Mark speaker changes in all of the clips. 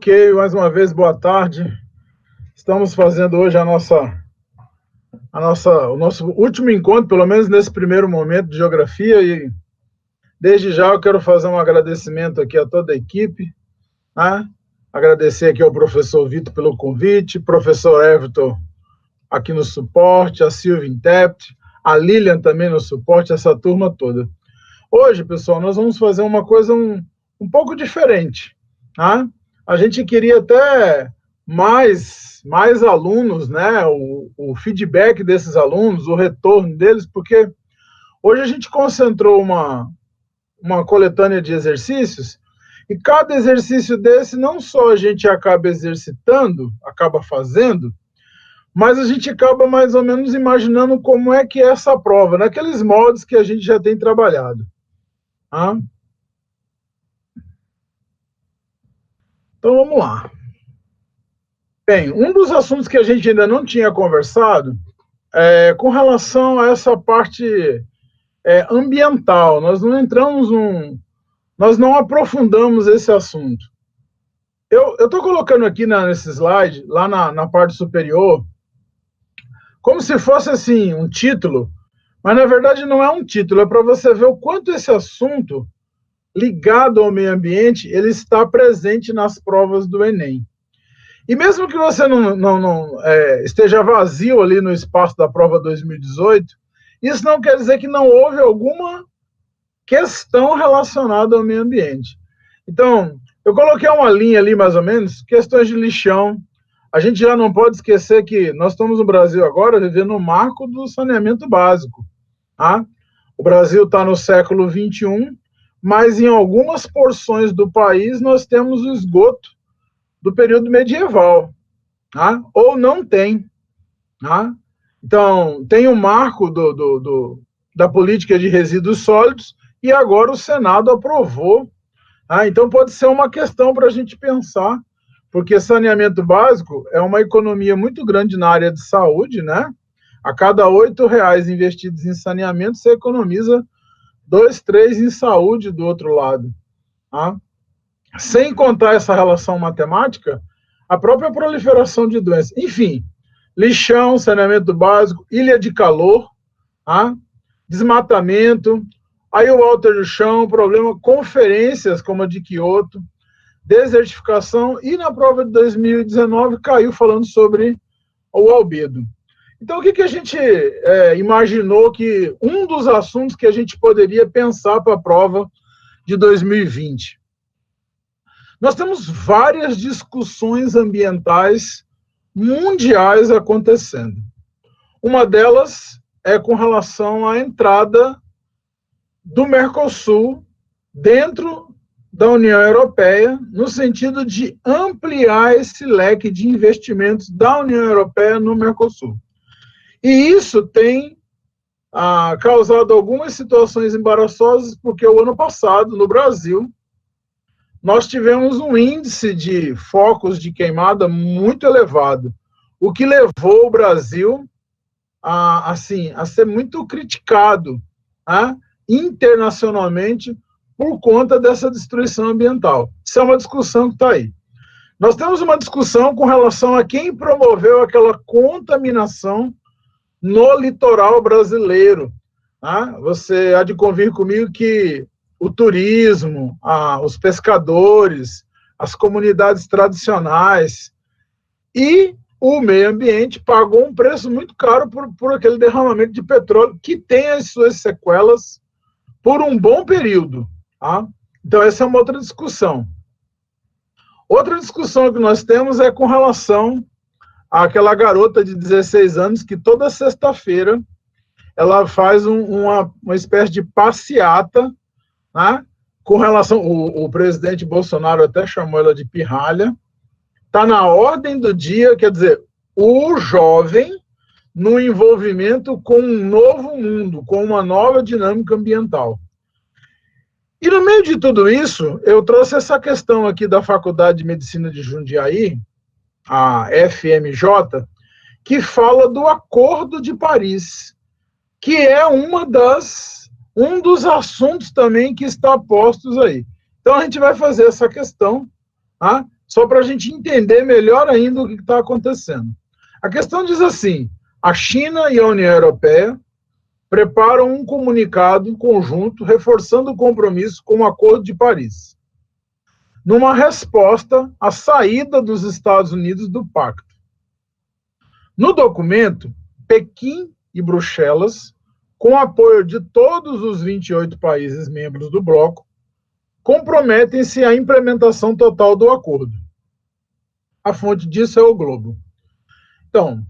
Speaker 1: Ok, mais uma vez, boa tarde. Estamos fazendo hoje o nosso último encontro, pelo menos nesse primeiro momento de geografia, e desde já eu quero fazer um agradecimento aqui a toda a equipe, né? Agradecer aqui ao professor Vitor pelo convite, professor Everton aqui no suporte, a Silvia Intérprete, a Lilian também no suporte, essa turma toda. Hoje, pessoal, nós vamos fazer uma coisa um pouco diferente, tá? A gente queria até mais alunos, né? O feedback desses alunos, o retorno deles, porque hoje a gente concentrou uma coletânea de exercícios, e cada exercício desse, não só a gente acaba exercitando, acaba fazendo, mas a gente acaba mais ou menos imaginando como é que é essa prova, naqueles moldes que a gente já tem trabalhado. Tá? Então vamos lá. Bem, um dos assuntos que a gente ainda não tinha conversado é com relação a essa parte ambiental. Nós não aprofundamos esse assunto. Eu estou colocando aqui nesse slide, lá na parte superior, como se fosse assim um título, mas na verdade não é um título, é para você ver o quanto esse assunto ligado ao meio ambiente ele está presente nas provas do Enem. E mesmo que você não esteja vazio ali no espaço da prova 2018, isso não quer dizer que não houve alguma questão relacionada ao meio ambiente. Então, eu coloquei uma linha ali, mais ou menos, questões de lixão. A gente já não pode esquecer que nós estamos no Brasil agora vivendo no marco do saneamento básico. Tá? O Brasil está no século XXI, mas em algumas porções do país nós temos o esgoto do período medieval, tá? Ou não tem. Tá? Então, tem o marco da política de resíduos sólidos e agora o Senado aprovou. Tá? Então, pode ser uma questão para a gente pensar, porque saneamento básico é uma economia muito grande na área de saúde, né? A cada R$8 investidos em saneamento, você economiza 2, 3 em saúde do outro lado. Tá? Sem contar essa relação matemática, a própria proliferação de doenças. Enfim, lixão, saneamento básico, ilha de calor, tá? Desmatamento, aí o alter do chão, problema, conferências como a de Kyoto, desertificação, e na prova de 2019 caiu falando sobre o albedo. Então, o que a gente imaginou que um dos assuntos que a gente poderia pensar para a prova de 2020? Nós temos várias discussões ambientais mundiais acontecendo. Uma delas é com relação à entrada do Mercosul dentro da União Europeia, no sentido de ampliar esse leque de investimentos da União Europeia no Mercosul. E isso tem causado algumas situações embaraçosas, porque o ano passado, no Brasil, nós tivemos um índice de focos de queimada muito elevado, o que levou o Brasil a ser muito criticado, tá? Internacionalmente por conta dessa destruição ambiental. Isso é uma discussão que está aí. Nós temos uma discussão com relação a quem promoveu aquela contaminação no litoral brasileiro. Tá? Você há de convir comigo que o turismo, os pescadores, as comunidades tradicionais e o meio ambiente pagou um preço muito caro por aquele derramamento de petróleo que tem as suas sequelas por um bom período. Tá? Então, essa é uma outra discussão. Outra discussão que nós temos é com relação àquela garota de 16 anos que toda sexta-feira ela faz uma espécie de passeata, né, com relação, o presidente Bolsonaro até chamou ela de pirralha, está na ordem do dia, quer dizer, o jovem no envolvimento com um novo mundo, com uma nova dinâmica ambiental. E no meio de tudo isso, eu trouxe essa questão aqui da Faculdade de Medicina de Jundiaí, a FMJ, que fala do Acordo de Paris, que é um dos assuntos também que está postos aí. Então, a gente vai fazer essa questão, tá? só para a gente entender melhor ainda o que está acontecendo. A questão diz assim: a China e a União Europeia preparam um comunicado conjunto reforçando o compromisso com o Acordo de Paris, numa resposta à saída dos Estados Unidos do pacto. No documento, Pequim e Bruxelas, com apoio de todos os 28 países membros do bloco, comprometem-se à implementação total do acordo. A fonte disso é o Globo. Então,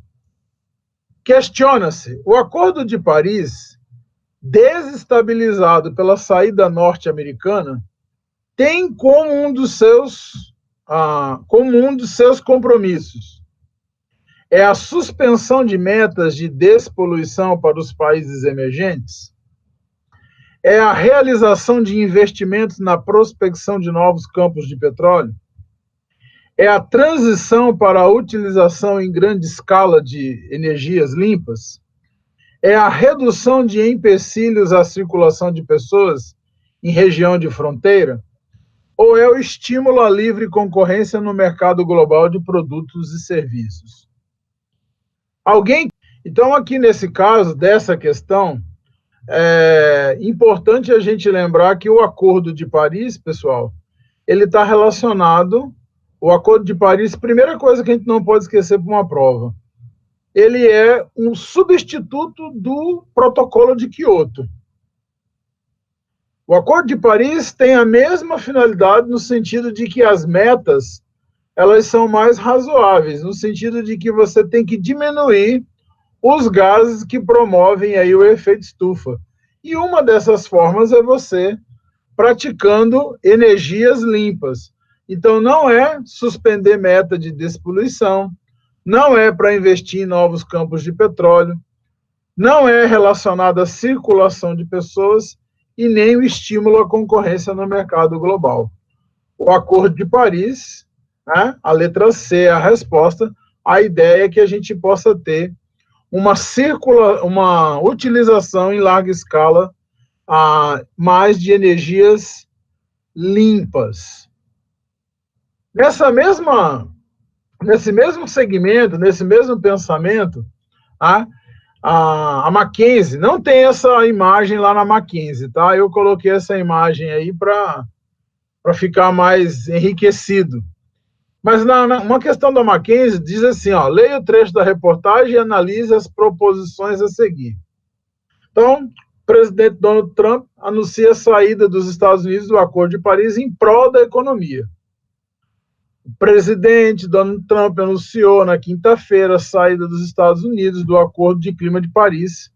Speaker 1: questiona-se, o Acordo de Paris, desestabilizado pela saída norte-americana, tem como um dos seus compromissos é a suspensão de metas de despoluição para os países emergentes, é a realização de investimentos na prospecção de novos campos de petróleo, é a transição para a utilização em grande escala de energias limpas, é a redução de empecilhos à circulação de pessoas em região de fronteira, ou é o estímulo à livre concorrência no mercado global de produtos e serviços? Então, aqui nesse caso, dessa questão, é importante a gente lembrar que o Acordo de Paris, pessoal, ele está relacionado, o Acordo de Paris, primeira coisa que a gente não pode esquecer para uma prova, ele é um substituto do Protocolo de Quioto. O Acordo de Paris tem a mesma finalidade no sentido de que as metas, elas são mais razoáveis, no sentido de que você tem que diminuir os gases que promovem aí o efeito estufa. E uma dessas formas é você praticando energias limpas. Então, não é suspender meta de despoluição, não é para investir em novos campos de petróleo, não é relacionado à circulação de pessoas e nem o estímulo à concorrência no mercado global. O Acordo de Paris, né, a letra C é a resposta, a ideia é que a gente possa ter uma utilização em larga escala mais de energias limpas. Nesse mesmo segmento, nesse mesmo pensamento, a Mackenzie, não tem essa imagem lá na Mackenzie, tá? Eu coloquei essa imagem aí para ficar mais enriquecido. Mas uma questão da Mackenzie diz assim, ó, leia o trecho da reportagem e analise as proposições a seguir. Então, o presidente Donald Trump anuncia a saída dos Estados Unidos do Acordo de Paris em prol da economia. O presidente Donald Trump anunciou na quinta-feira a saída dos Estados Unidos do Acordo de Clima de Paris,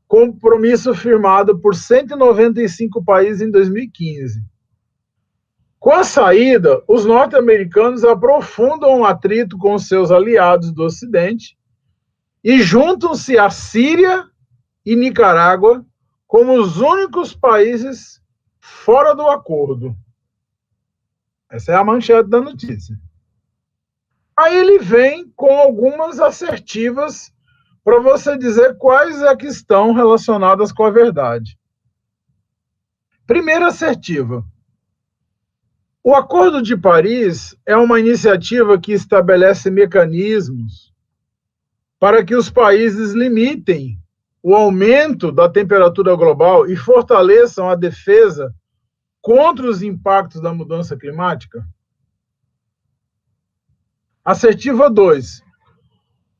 Speaker 1: compromisso firmado por 195 países em 2015. Com a saída, os norte-americanos aprofundam o atrito com seus aliados do Ocidente e juntam-se a Síria e Nicarágua como os únicos países fora do acordo. Essa é a manchete da notícia. Aí ele vem com algumas assertivas para você dizer quais é que estão relacionadas com a verdade. Primeira assertiva. O Acordo de Paris é uma iniciativa que estabelece mecanismos para que os países limitem o aumento da temperatura global e fortaleçam a defesa contra os impactos da mudança climática? Assertiva 2.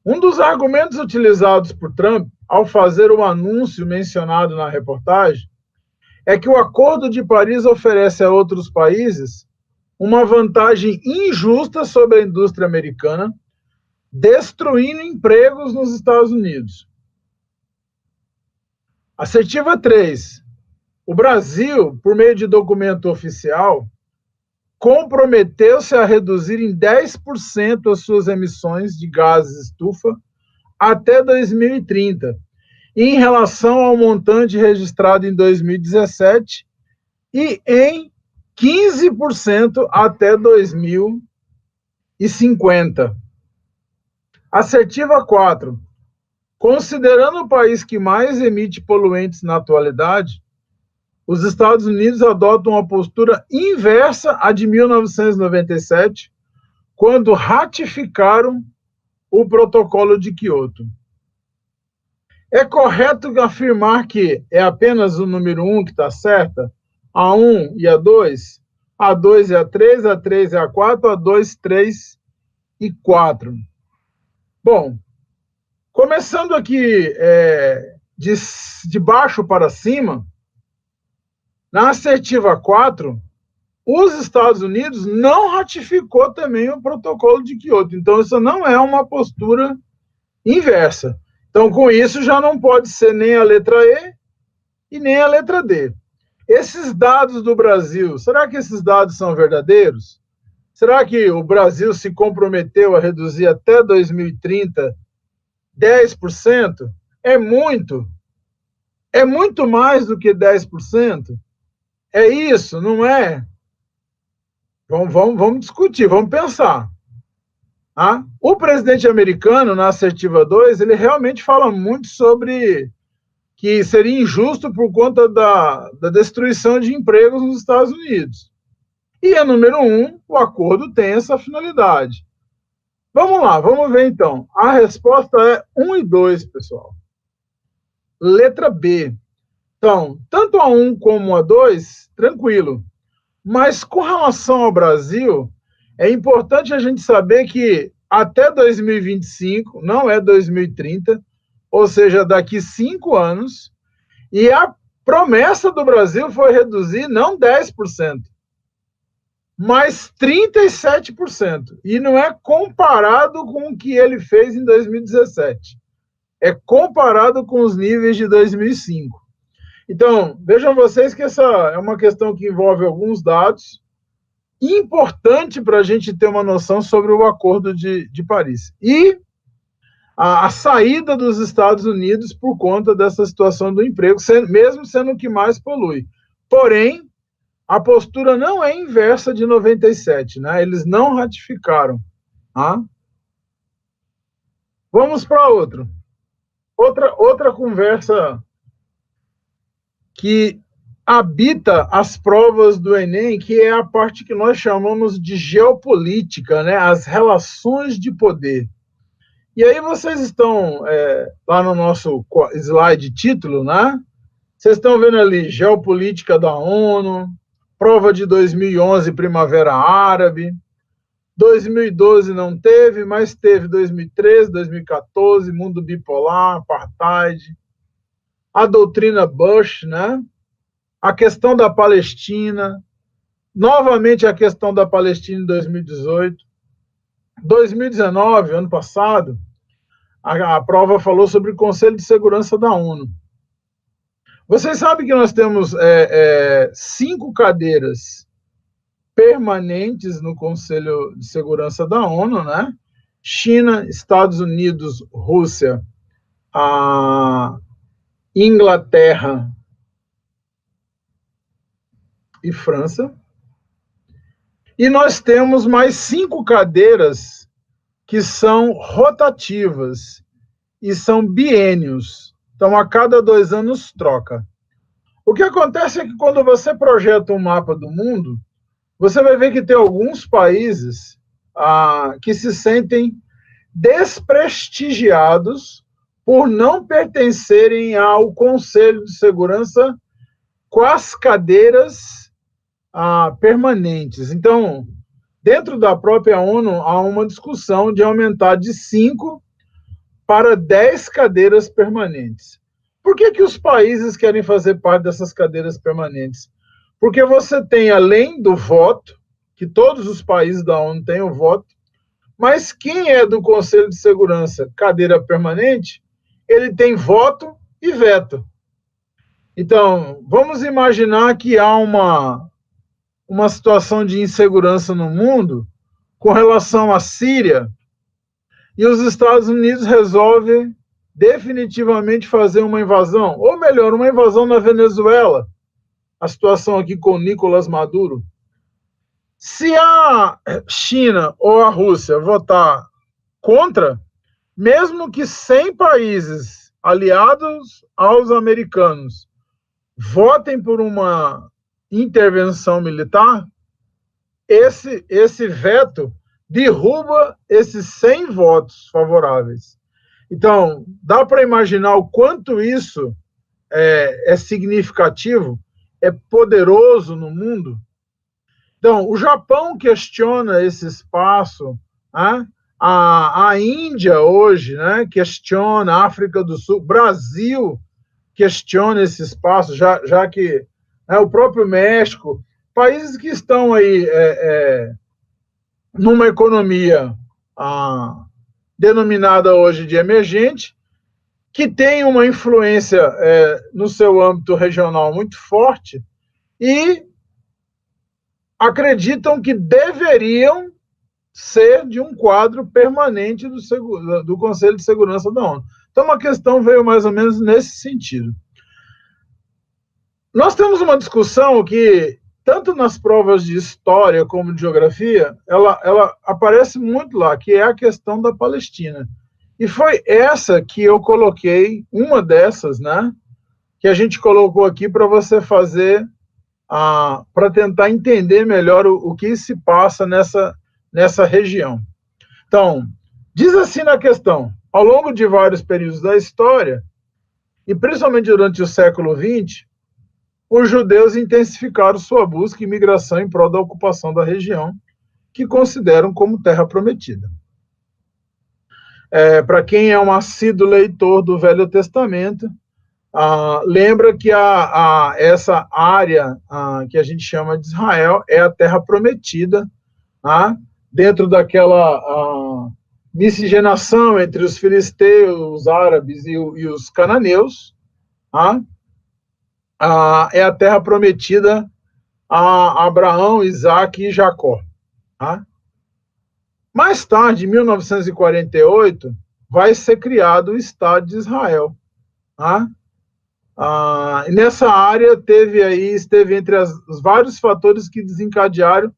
Speaker 1: Um dos argumentos utilizados por Trump ao fazer o anúncio mencionado na reportagem é que o Acordo de Paris oferece a outros países uma vantagem injusta sobre a indústria americana, destruindo empregos nos Estados Unidos. Assertiva 3. O Brasil, por meio de documento oficial, comprometeu-se a reduzir em 10% as suas emissões de gases estufa até 2030, em relação ao montante registrado em 2017 e em 15% até 2050. Assertiva 4. Considerando o país que mais emite poluentes na atualidade, os Estados Unidos adotam uma postura inversa à de 1997, quando ratificaram o protocolo de Quioto. É correto afirmar que é apenas o número 1 que está certa? A 1 e a 2? A 2 e a 3, a 3 e a 4, a 2, 3 e 4. Bom, começando aqui de baixo para cima, na assertiva 4, os Estados Unidos não ratificou também o protocolo de Quioto. Então, isso não é uma postura inversa. Então, com isso, já não pode ser nem a letra E e nem a letra D. Esses dados do Brasil, será que esses dados são verdadeiros? Será que o Brasil se comprometeu a reduzir até 2030 10%? É muito. É muito mais do que 10%. É isso, não é? Vamos discutir, vamos pensar. O presidente americano, na assertiva 2, ele realmente fala muito sobre que seria injusto por conta da destruição de empregos nos Estados Unidos. E a número 1, o acordo tem essa finalidade. Vamos lá, vamos ver então. A resposta é 1 e 2, pessoal. Letra B. Então, tanto a 1 como a 2, tranquilo. Mas com relação ao Brasil, é importante a gente saber que até 2025, não é 2030, ou seja, daqui 5 anos, e a promessa do Brasil foi reduzir não 10%, mas 37%. E não é comparado com o que ele fez em 2017. É comparado com os níveis de 2005. Então, vejam vocês que essa é uma questão que envolve alguns dados, importante para a gente ter uma noção sobre o Acordo de Paris. E a saída dos Estados Unidos por conta dessa situação do emprego, mesmo sendo o que mais polui. Porém, a postura não é inversa de 97, né? Eles não ratificaram. Tá? Vamos para outra conversa que habita as provas do Enem, que é a parte que nós chamamos de geopolítica, né? As relações de poder. E aí vocês estão lá no nosso slide título, né? Vocês estão vendo ali geopolítica da ONU, prova de 2011, Primavera Árabe, 2012 não teve, mas teve 2013, 2014, mundo bipolar, apartheid, a doutrina Bush, né? A questão da Palestina, novamente a questão da Palestina em 2018, 2019, ano passado, a prova falou sobre o Conselho de Segurança da ONU. Vocês sabem que nós temos 5 cadeiras permanentes no Conselho de Segurança da ONU, né? China, Estados Unidos, Rússia, a Inglaterra e França. E nós temos mais 5 cadeiras que são rotativas e são biênios. Então, a cada 2 anos troca. O que acontece é que quando você projeta um mapa do mundo, você vai ver que tem alguns países que se sentem desprestigiados por não pertencerem ao Conselho de Segurança com as cadeiras permanentes. Então, dentro da própria ONU, há uma discussão de aumentar de 5 para 10 cadeiras permanentes. Por que os países querem fazer parte dessas cadeiras permanentes? Porque você tem, além do voto, que todos os países da ONU têm o voto, mas quem é do Conselho de Segurança, cadeira permanente, ele tem voto e veto. Então, vamos imaginar que há uma situação de insegurança no mundo com relação à Síria, e os Estados Unidos resolvem definitivamente fazer uma invasão, ou melhor, uma invasão na Venezuela, a situação aqui com Nicolás Maduro. Se a China ou a Rússia votar contra, mesmo que 100 países aliados aos americanos votem por uma intervenção militar, esse veto derruba esses 100 votos favoráveis. Então, dá para imaginar o quanto isso é significativo, é poderoso no mundo? Então, o Japão questiona esse espaço, né? A Índia hoje, né, questiona, a África do Sul, Brasil questiona esse espaço, já que o próprio México, países que estão aí numa economia denominada hoje de emergente, que tem uma influência no seu âmbito regional muito forte e acreditam que deveriam ser de um quadro permanente do Conselho de Segurança da ONU. Então, uma questão veio mais ou menos nesse sentido. Nós temos uma discussão que, tanto nas provas de história como de geografia, ela aparece muito lá, que é a questão da Palestina. E foi essa que eu coloquei, uma dessas, né, que a gente colocou aqui para você fazer, para tentar entender melhor o que se passa nessa região. Então, diz assim na questão: ao longo de vários períodos da história, e principalmente durante o século XX, os judeus intensificaram sua busca e migração em prol da ocupação da região, que consideram como terra prometida. Para quem é um assíduo leitor do Velho Testamento, lembra que essa área que a gente chama de Israel é a terra prometida, dentro daquela miscigenação entre os filisteus, os árabes e os cananeus, é a terra prometida a Abraão, Isaac e Jacó. Mais tarde, em 1948, vai ser criado o Estado de Israel. E nessa área esteve entre os vários fatores que desencadearam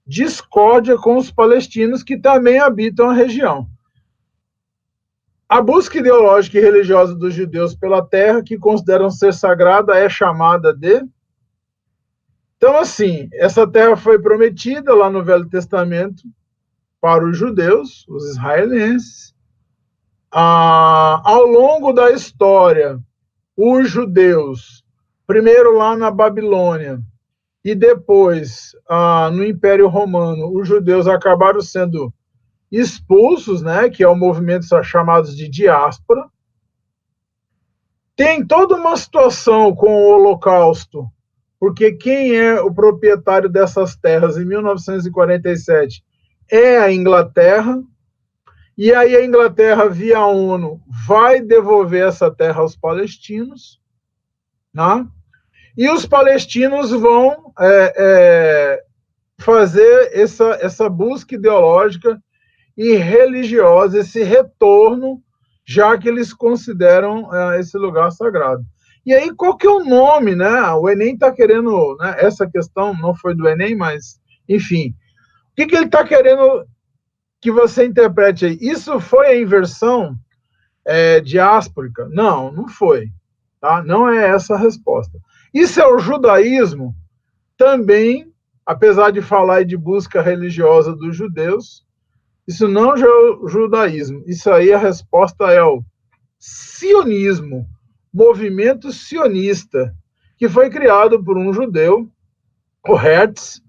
Speaker 1: discórdia com os palestinos que também habitam a região. A busca ideológica e religiosa dos judeus pela terra, que consideram ser sagrada, é chamada de... Então, assim, essa terra foi prometida lá no Velho Testamento para os judeus, os israelenses. Ao longo da história, os judeus, primeiro lá na Babilônia, e depois, no Império Romano, os judeus acabaram sendo expulsos, né, que é o movimento chamado de diáspora. Tem toda uma situação com o Holocausto, porque quem é o proprietário dessas terras em 1947 é a Inglaterra, e aí a Inglaterra, via a ONU, vai devolver essa terra aos palestinos, né? E os palestinos vão fazer essa busca ideológica e religiosa, esse retorno, já que eles consideram esse lugar sagrado. E aí, qual que é o nome, né? O Enem está querendo, né? Essa questão não foi do Enem, mas, enfim. O que ele está querendo que você interprete aí? Isso foi a inversão diásporica? Não, não foi. Tá? Não é essa a resposta. Isso é o judaísmo? Também, apesar de falar de busca religiosa dos judeus, isso não é o judaísmo. Isso aí, a resposta é o sionismo, movimento sionista, que foi criado por um judeu, o Hertz,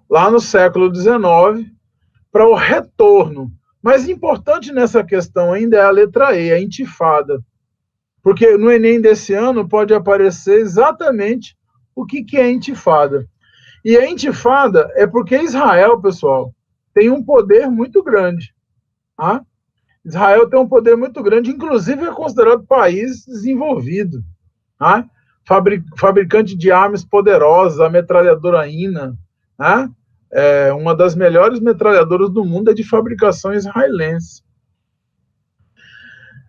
Speaker 1: lá no século XIX, para o retorno. Mas importante nessa questão ainda é a letra E, a intifada. Porque no Enem desse ano pode aparecer exatamente o que é intifada. E a intifada é porque Israel, pessoal, tem um poder muito grande. Israel tem um poder muito grande, inclusive é considerado país desenvolvido. Fabricante de armas poderosas, a metralhadora INA, uma das melhores metralhadoras do mundo é de fabricação israelense.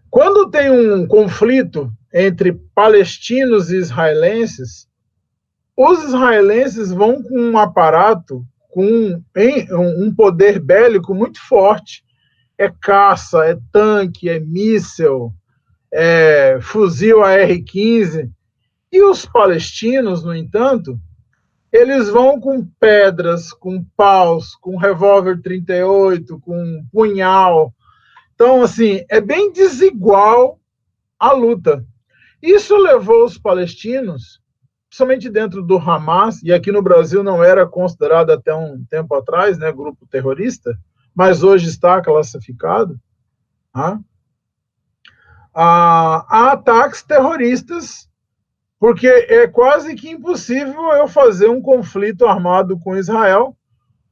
Speaker 1: Quando tem um conflito entre palestinos e israelenses, os israelenses vão com um aparato, com um poder bélico muito forte. É caça, é tanque, é míssil, é fuzil AR-15. E os palestinos, no entanto, eles vão com pedras, com paus, com revólver 38, com punhal. Então, assim, é bem desigual a luta. Isso levou os palestinos, principalmente dentro do Hamas, e aqui no Brasil não era considerado até um tempo atrás, né, grupo terrorista, mas hoje está classificado, tá? A ataques terroristas, porque é quase que impossível eu fazer um conflito armado com Israel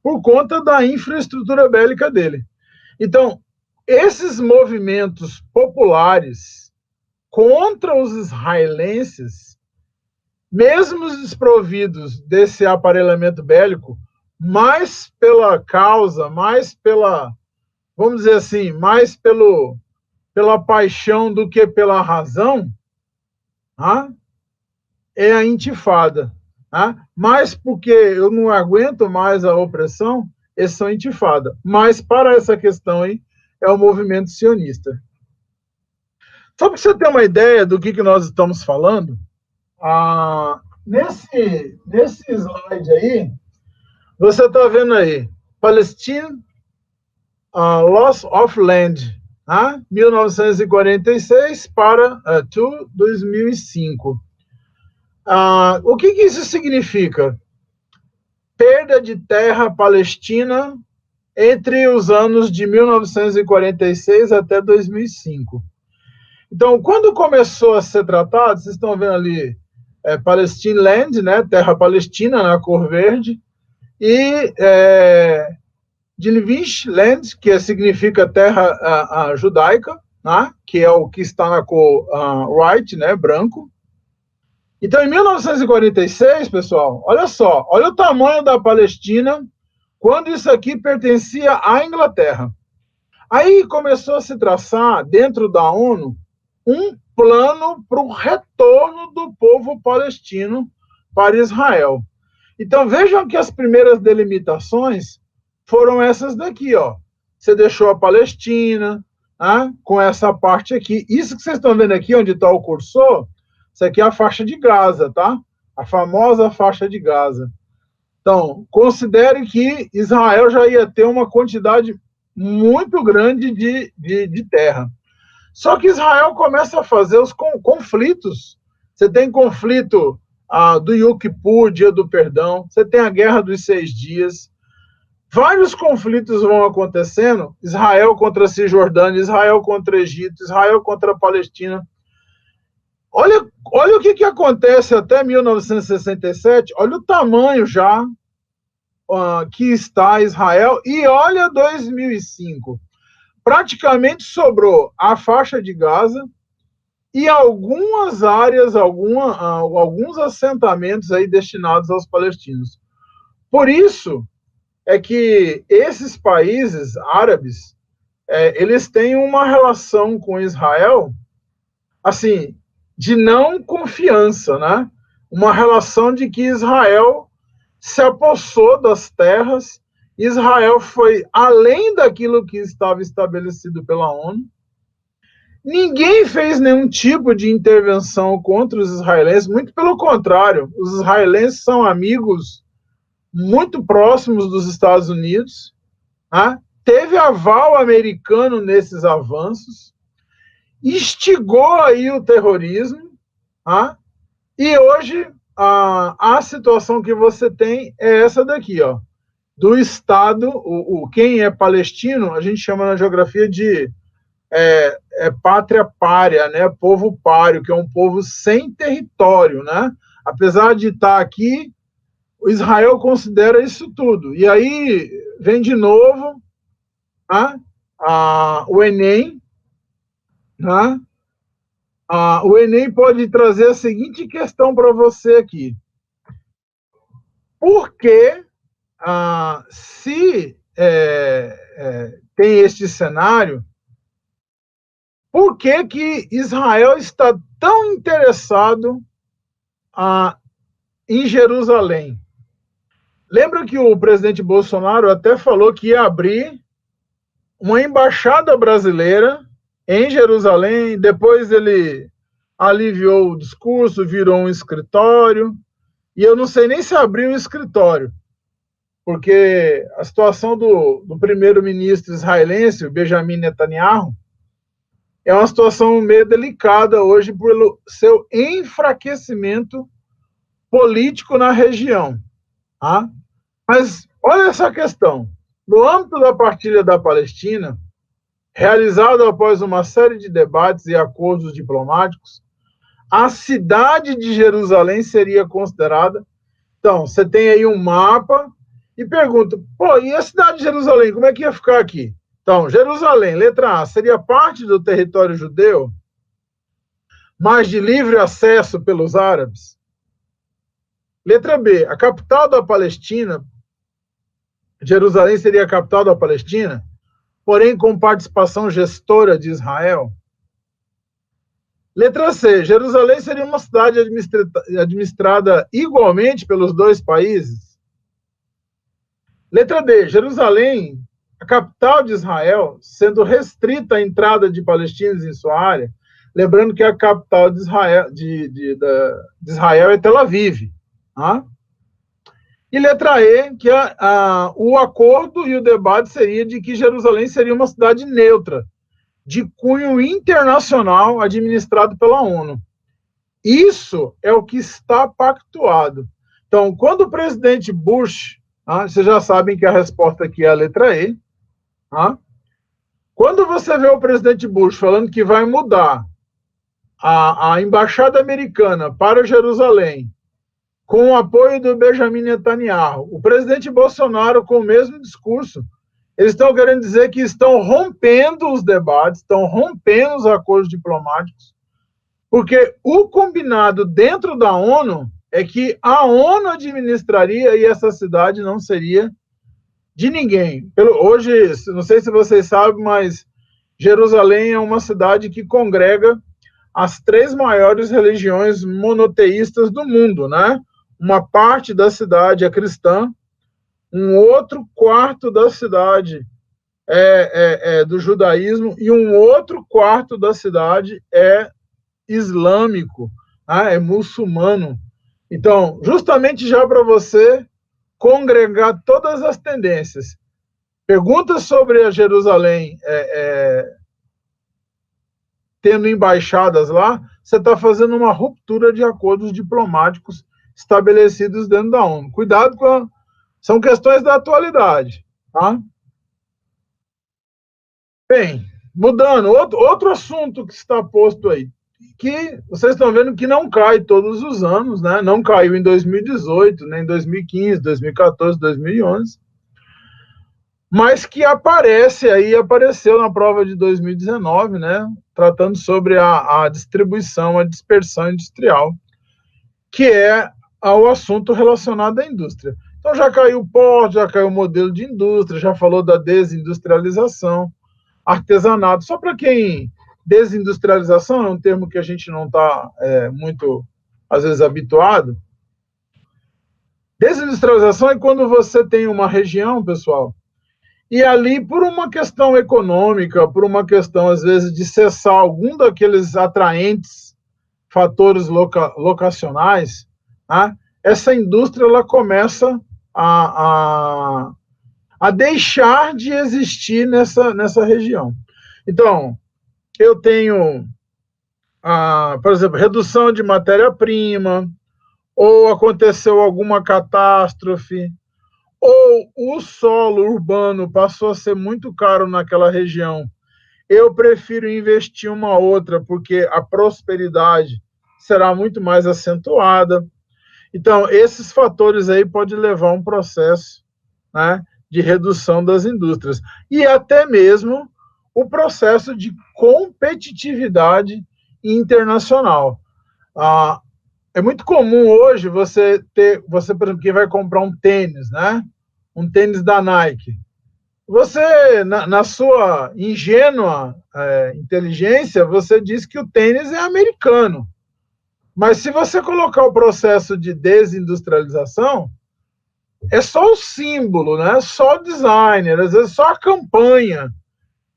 Speaker 1: por conta da infraestrutura bélica dele. Então, esses movimentos populares contra os israelenses, mesmo desprovidos desse aparelhamento bélico, mais pela causa, mais pela, vamos dizer assim, mais pela paixão do que pela razão, tá? É a intifada. Tá? Mas porque eu não aguento mais a opressão, esses são intifada. Mas para essa questão aí, é o movimento sionista. Só para você ter uma ideia do que nós estamos falando, nesse slide aí, você está vendo aí, Palestine Loss of Land, 1946 para 2005. O que isso significa? Perda de terra palestina entre os anos de 1946 até 2005. Então, quando começou a ser tratado, vocês estão vendo ali, Palestine Land, né, terra palestina, na cor verde, e Jewish Land, que significa terra judaica, né, que é o que está na cor white, né, branco. Então, em 1946, pessoal, olha só, olha o tamanho da Palestina quando isso aqui pertencia à Inglaterra. Aí começou a se traçar, dentro da ONU, um plano para o retorno do povo palestino para Israel. Então, vejam que as primeiras delimitações foram essas daqui, ó. Você deixou a Palestina, com essa parte aqui. Isso que vocês estão vendo aqui, onde está o cursor, isso aqui é a faixa de Gaza, tá? A famosa faixa de Gaza. Então, considere que Israel já ia ter uma quantidade muito grande de terra. Só que Israel começa a fazer os conflitos. Você tem conflito do Yom Kippur, Dia do Perdão, você tem a Guerra dos 6 Dias. Vários conflitos vão acontecendo, Israel contra a Cisjordânia, Israel contra o Egito, Israel contra a Palestina. Olha o que acontece até 1967, olha o tamanho já que está Israel, e olha 2005. Praticamente sobrou a faixa de Gaza e algumas áreas, alguns assentamentos aí destinados aos palestinos. Por isso é que esses países árabes, eles têm uma relação com Israel, assim, de não confiança, né? Uma relação de que Israel se apossou das terras, Israel foi além daquilo que estava estabelecido pela ONU, ninguém fez nenhum tipo de intervenção contra os israelenses, muito pelo contrário, os israelenses são amigos muito próximos dos Estados Unidos, teve aval americano nesses avanços, instigou aí o terrorismo, e hoje a situação que você tem é essa daqui, ó, do Estado, quem é palestino, a gente chama na geografia de pátria pária, né, povo páreo, que é um povo sem território, né, apesar de estar aqui, o Israel considera isso tudo, e aí vem de novo o Enem, o Enem pode trazer a seguinte questão para você aqui. Por que, se tem este cenário, por que Israel está tão interessado em Jerusalém? Lembra que o presidente Bolsonaro até falou que ia abrir uma embaixada brasileira em Jerusalém, depois ele aliviou o discurso, virou um escritório. e eu não sei nem se abriu o escritório, porque a situação do primeiro-ministro israelense, o Benjamin Netanyahu, é uma situação meio delicada hoje pelo seu enfraquecimento político na região. Tá? Mas olha essa questão. No âmbito da partilha da Palestina, realizado após uma série de debates e acordos diplomáticos, a cidade de Jerusalém seria considerada. Então, você tem aí um mapa e pergunta, pô, e a cidade de Jerusalém, como é que ia ficar aqui? Então, Jerusalém, letra A, seria parte do território judeu, mas de livre acesso pelos árabes? Letra B, a capital da Palestina, Jerusalém seria a capital da Palestina, porém com participação gestora de Israel? Letra C, Jerusalém seria uma cidade administrada igualmente pelos dois países? Letra D, Jerusalém, a capital de Israel, sendo restrita a entrada de palestinos em sua área, lembrando que a capital de Israel é Tel Aviv. Tá? E letra E, que o acordo e o debate seria de que Jerusalém seria uma cidade neutra, de cunho internacional, administrado pela ONU. Isso é o que está pactuado. Então, quando o presidente Bush, vocês já sabem que a resposta aqui é a letra E, quando você vê o presidente Bush falando que vai mudar a embaixada americana para Jerusalém, com o apoio do Benjamin Netanyahu, o presidente Bolsonaro com o mesmo discurso, eles estão querendo dizer que estão rompendo os debates, estão rompendo os acordos diplomáticos, porque o combinado dentro da ONU é que a ONU administraria e essa cidade não seria de ninguém. Hoje, não sei se vocês sabem, mas Jerusalém é uma cidade que congrega as 3 maiores religiões monoteístas do mundo, né? Uma parte da cidade é cristã, um outro quarto da cidade é do judaísmo e um outro quarto da cidade é islâmico, é muçulmano. Então, justamente já para você congregar todas as tendências. Perguntas sobre a Jerusalém tendo embaixadas lá, você está fazendo uma ruptura de acordos diplomáticos estabelecidos dentro da ONU. Cuidado com são questões da atualidade. Tá? Bem, mudando, outro assunto que está posto aí, que vocês estão vendo que não cai todos os anos, né? Não caiu em 2018, nem em 2015, 2014, 2011, mas que apareceu na prova de 2019, né? Tratando sobre a distribuição, a dispersão industrial, que é o assunto relacionado à indústria. Então já caiu o porto, já caiu o modelo de indústria, já falou da desindustrialização, artesanato. Só para quem... Desindustrialização é um termo que a gente não está muito, às vezes, habituado. Desindustrialização é quando você tem uma região, pessoal, e ali, por uma questão econômica, por uma questão, às vezes, de cessar algum daqueles atraentes fatores locacionais, né, essa indústria ela começa a deixar de existir nessa região. Então, eu tenho, por exemplo, redução de matéria-prima, ou aconteceu alguma catástrofe, ou o solo urbano passou a ser muito caro naquela região. Eu prefiro investir uma outra, porque a prosperidade será muito mais acentuada. Então, esses fatores aí podem levar a um processo, né, de redução das indústrias. E até mesmo o processo de competitividade internacional. É muito comum hoje você, por exemplo, quem vai comprar um tênis, né? Um tênis da Nike. Você, na sua ingênua inteligência, você diz que o tênis é americano. Mas se você colocar o processo de desindustrialização, é só o símbolo, né? Só o designer, às vezes só a campanha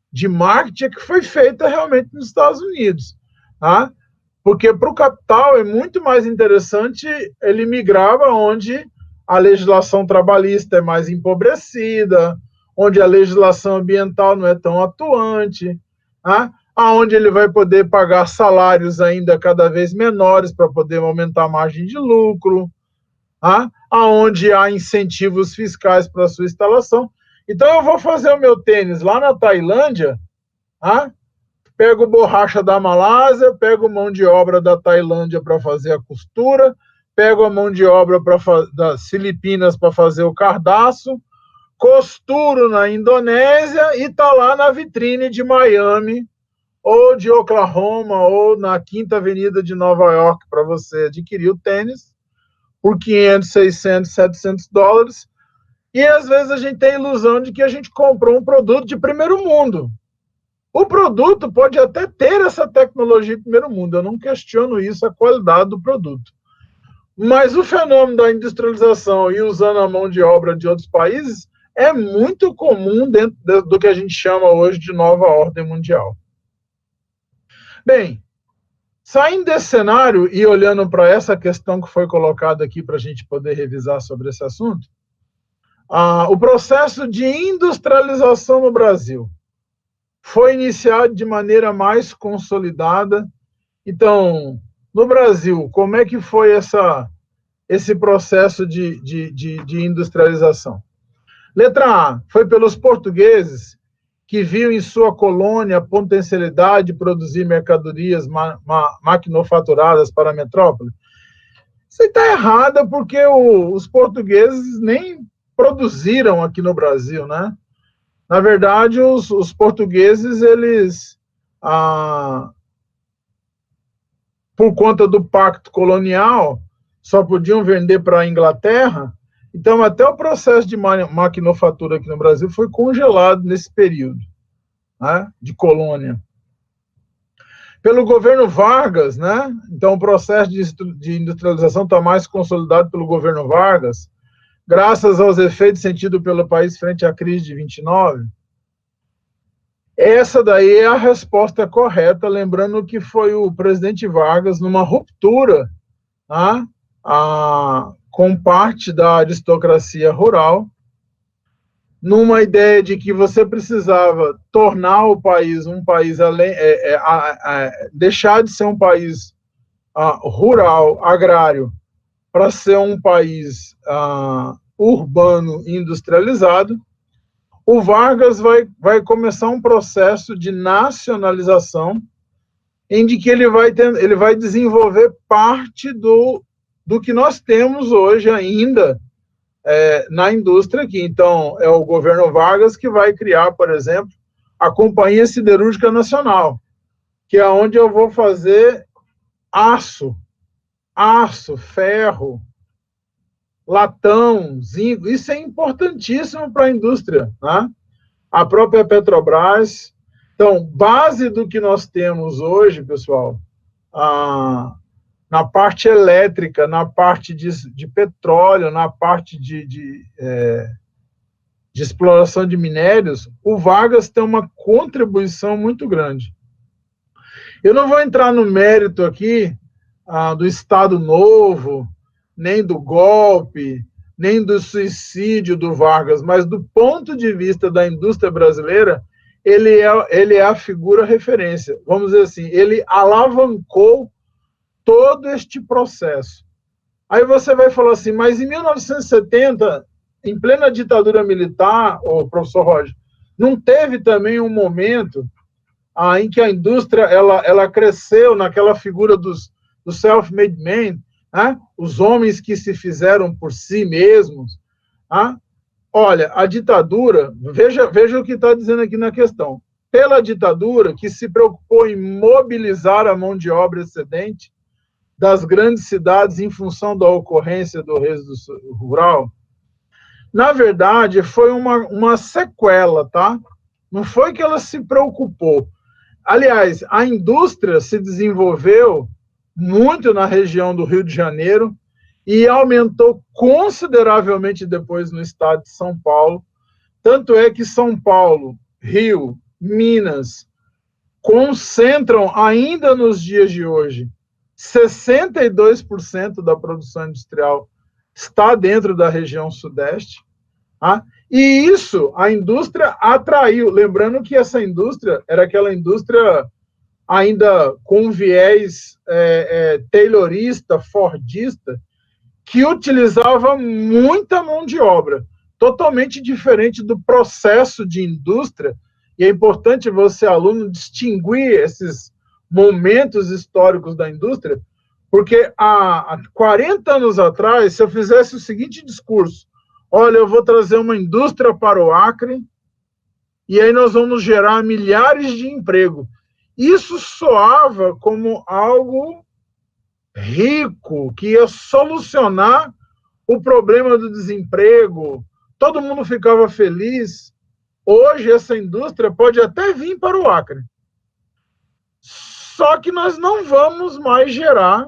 Speaker 1: de marketing que foi feita realmente nos Estados Unidos. Tá? Porque para o capital é muito mais interessante ele migrar para onde a legislação trabalhista é mais empobrecida, onde a legislação ambiental não é tão atuante, tá? Aonde ele vai poder pagar salários ainda cada vez menores para poder aumentar a margem de lucro, tá? Aonde há incentivos fiscais para a sua instalação. Então eu vou fazer o meu tênis lá na Tailândia, tá? Pego borracha da Malásia, pego mão de obra da Tailândia para fazer a costura, pego a mão de obra das Filipinas para fazer o cardaço, costuro na Indonésia e está lá na vitrine de Miami, ou de Oklahoma, ou na Quinta Avenida de Nova York, para você adquirir o tênis por 500, 600, 700 dólares. E às vezes a gente tem a ilusão de que a gente comprou um produto de primeiro mundo. O produto pode até ter essa tecnologia de primeiro mundo, eu não questiono isso, a qualidade do produto. Mas o fenômeno da industrialização e usando a mão de obra de outros países é muito comum dentro do que a gente chama hoje de nova ordem mundial. Bem, saindo desse cenário e olhando para essa questão que foi colocada aqui para a gente poder revisar sobre esse assunto, o processo de industrialização no Brasil foi iniciado de maneira mais consolidada. Então, no Brasil, como é que foi esse processo de industrialização? Letra A, foi pelos portugueses que viam em sua colônia a potencialidade de produzir mercadorias maquinofaturadas para a metrópole? Isso está errado porque os portugueses nem produziram aqui no Brasil, né? Na verdade, os portugueses, eles, por conta do pacto colonial, só podiam vender para a Inglaterra. Então, até o processo de maquinofatura aqui no Brasil foi congelado nesse período, né, de colônia. Pelo governo Vargas, né? Então, o processo de industrialização está mais consolidado pelo governo Vargas, graças aos efeitos sentidos pelo país frente à crise de 29? Essa daí é a resposta correta, lembrando que foi o presidente Vargas, numa ruptura, tá, com parte da aristocracia rural, numa ideia de que você precisava tornar o país um país, deixar de ser um país rural, agrário, para ser um país urbano industrializado. O Vargas vai começar um processo de nacionalização, em que ele vai desenvolver parte do que nós temos hoje ainda na indústria aqui. Então, é o governo Vargas que vai criar, por exemplo, a Companhia Siderúrgica Nacional, que é onde eu vou fazer aço, ferro, latão, zinco. Isso é importantíssimo para a indústria, né? A própria Petrobras. Então, base do que nós temos hoje, pessoal, na parte elétrica, na parte de petróleo, na parte de exploração de minérios, o Vargas tem uma contribuição muito grande. Eu não vou entrar no mérito aqui do Estado Novo, nem do golpe, nem do suicídio do Vargas, mas do ponto de vista da indústria brasileira, ele é a figura referência. Vamos dizer assim, ele alavancou todo este processo. Aí você vai falar assim, mas em 1970, em plena ditadura militar, professor Roger, não teve também um momento em que a indústria ela cresceu naquela figura dos self-made men, né? Os homens que se fizeram por si mesmos. Olha, a ditadura, veja o que está dizendo aqui na questão. Pela ditadura, que se preocupou em mobilizar a mão de obra excedente das grandes cidades em função da ocorrência do êxodo rural, na verdade, foi uma sequela, tá? Não foi que ela se preocupou. Aliás, a indústria se desenvolveu muito na região do Rio de Janeiro e aumentou consideravelmente depois no estado de São Paulo. Tanto é que São Paulo, Rio, Minas concentram ainda nos dias de hoje 62% da produção industrial está dentro da região Sudeste. Tá? E isso a indústria atraiu. Lembrando que essa indústria era aquela indústria ainda com viés taylorista, fordista, que utilizava muita mão de obra, totalmente diferente do processo de indústria. E é importante você, aluno, distinguir esses momentos históricos da indústria, porque há 40 anos atrás, se eu fizesse o seguinte discurso: olha, eu vou trazer uma indústria para o Acre, e aí nós vamos gerar milhares de empregos. Isso soava como algo rico, que ia solucionar o problema do desemprego, todo mundo ficava feliz. Hoje, essa indústria pode até vir para o Acre. Só que nós não vamos mais gerar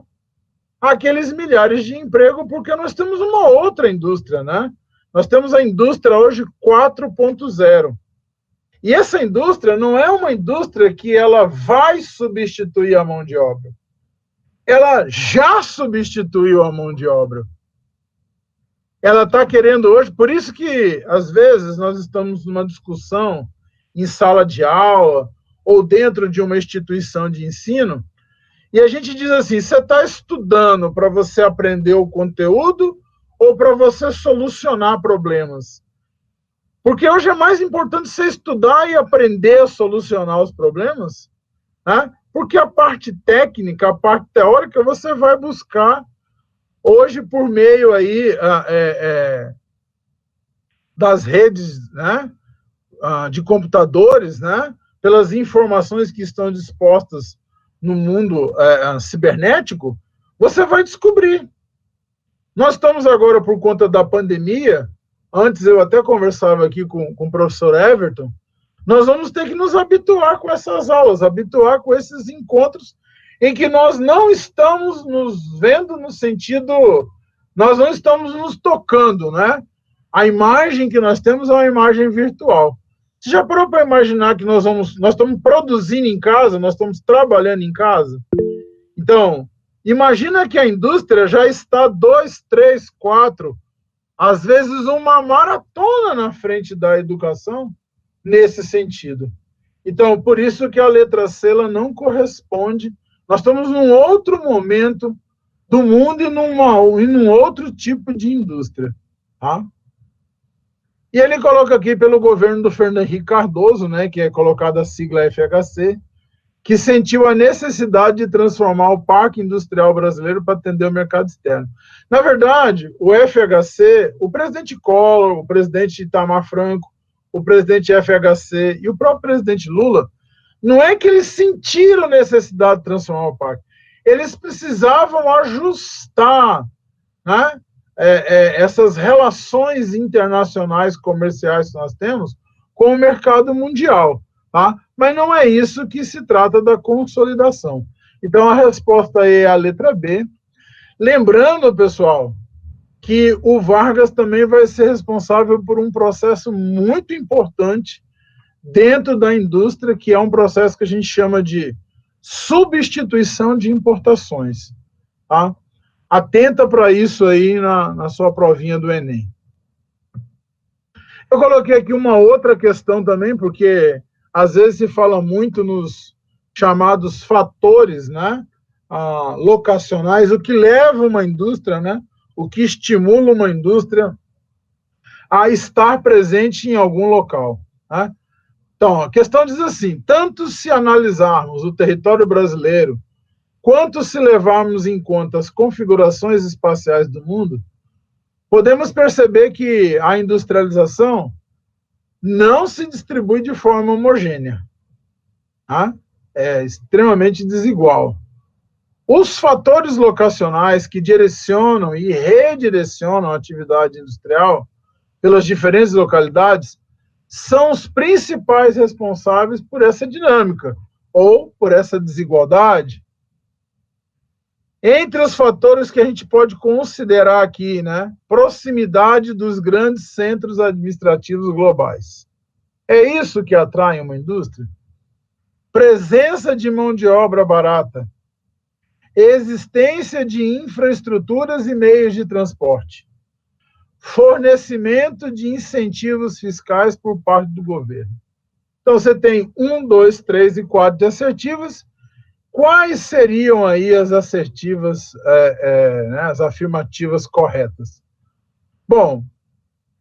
Speaker 1: aqueles milhares de empregos, porque nós temos uma outra indústria, né? Nós temos a indústria hoje 4.0. E essa indústria não é uma indústria que ela vai substituir a mão de obra. Ela já substituiu a mão de obra. Ela está querendo hoje, por isso que, às vezes, nós estamos numa discussão em sala de aula ou dentro de uma instituição de ensino, e a gente diz assim: você está estudando para você aprender o conteúdo ou para você solucionar problemas? Porque hoje é mais importante você estudar e aprender a solucionar os problemas, né? Porque a parte técnica, a parte teórica, você vai buscar hoje por meio aí das redes, né, de computadores, né, pelas informações que estão dispostas no mundo cibernético, você vai descobrir. Nós estamos agora, por conta da pandemia, antes eu até conversava aqui com o professor Everton, nós vamos ter que nos habituar com essas aulas, habituar com esses encontros em que nós não estamos nos vendo no sentido, nós não estamos nos tocando, né? A imagem que nós temos é uma imagem virtual. Você já parou para imaginar que nós estamos produzindo em casa, nós estamos trabalhando em casa? Então, imagina que a indústria já está 2, 3, 4, às vezes uma maratona na frente da educação nesse sentido. Então, por isso que a letra C ela não corresponde. Nós estamos num outro momento do mundo e num outro tipo de indústria. Tá? E ele coloca aqui pelo governo do Fernando Henrique Cardoso, né, que é colocada a sigla FHC, que sentiu a necessidade de transformar o parque industrial brasileiro para atender o mercado externo. Na verdade, o FHC, o presidente Collor, o presidente Itamar Franco, o presidente FHC e o próprio presidente Lula, não é que eles sentiram necessidade de transformar o parque, eles precisavam ajustar, né, essas relações internacionais comerciais que nós temos com o mercado mundial, tá? Mas não é isso que se trata da consolidação. Então, a resposta é a letra B. Lembrando, pessoal, que o Vargas também vai ser responsável por um processo muito importante dentro da indústria, que é um processo que a gente chama de substituição de importações. Tá? Atenta para isso aí na sua provinha do Enem. Eu coloquei aqui uma outra questão também, porque às vezes se fala muito nos chamados fatores, né, locacionais, o que leva uma indústria, né, o que estimula uma indústria a estar presente em algum local. Né? Então, a questão diz assim: tanto se analisarmos o território brasileiro, quanto se levarmos em conta as configurações espaciais do mundo, podemos perceber que a industrialização não se distribui de forma homogênea. Tá? É extremamente desigual. Os fatores locacionais que direcionam e redirecionam a atividade industrial pelas diferentes localidades são os principais responsáveis por essa dinâmica ou por essa desigualdade. Entre os fatores que a gente pode considerar aqui, né, proximidade dos grandes centros administrativos globais. É isso que atrai uma indústria? Presença de mão de obra barata. existência de infraestruturas e meios de transporte, fornecimento de incentivos fiscais por parte do governo. Então, você tem 1, 2, 3 e 4 de assertivas. Quais seriam aí as assertivas, né, as afirmativas corretas? Bom,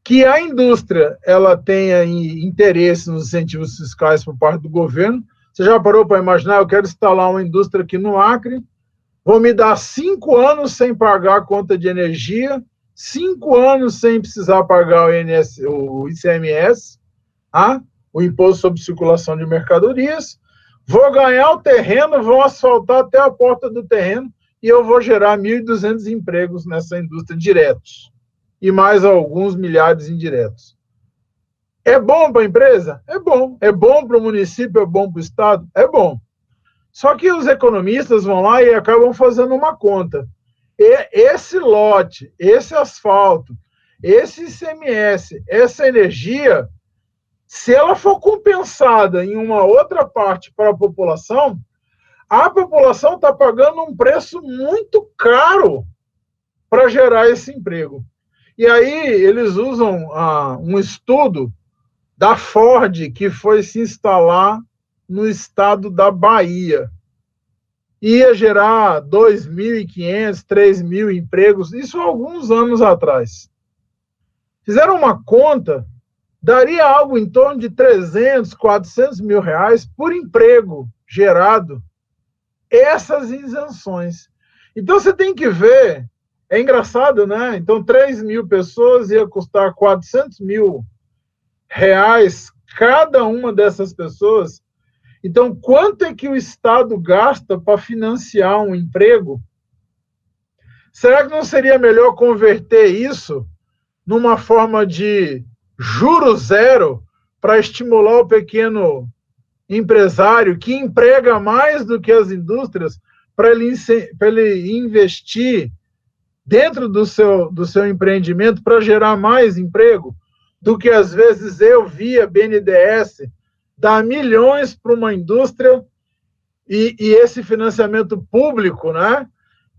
Speaker 1: que a indústria ela tenha interesse nos incentivos fiscais por parte do governo. Você já parou para imaginar? Eu quero instalar uma indústria aqui no Acre, vou me dar 5 anos sem pagar a conta de energia, 5 anos sem precisar pagar o ICMS, o Imposto sobre Circulação de Mercadorias, vou ganhar o terreno, vou asfaltar até a porta do terreno e eu vou gerar 1.200 empregos nessa indústria diretos e mais alguns milhares indiretos. É bom para a empresa? É bom. É bom para o município? É bom para o estado? É bom. Só que os economistas vão lá e acabam fazendo uma conta. Esse lote, esse asfalto, esse ICMS, essa energia, se ela for compensada em uma outra parte para a população está pagando um preço muito caro para gerar esse emprego. E aí eles usam um estudo da Ford, que foi se instalar no estado da Bahia. Ia gerar 2.500, 3.000 empregos, isso há alguns anos atrás. Fizeram uma conta, daria algo em torno de 300, 400 mil reais por emprego gerado, essas isenções. Então você tem que ver, é engraçado, né? Então 3.000 pessoas ia custar 400 mil reais cada uma dessas pessoas. Então, quanto é que o Estado gasta para financiar um emprego? Será que não seria melhor converter isso numa forma de juro zero para estimular o pequeno empresário que emprega mais do que as indústrias para ele investir dentro do seu empreendimento para gerar mais emprego do que às vezes eu via BNDES dar milhões para uma indústria e esse financiamento público, né?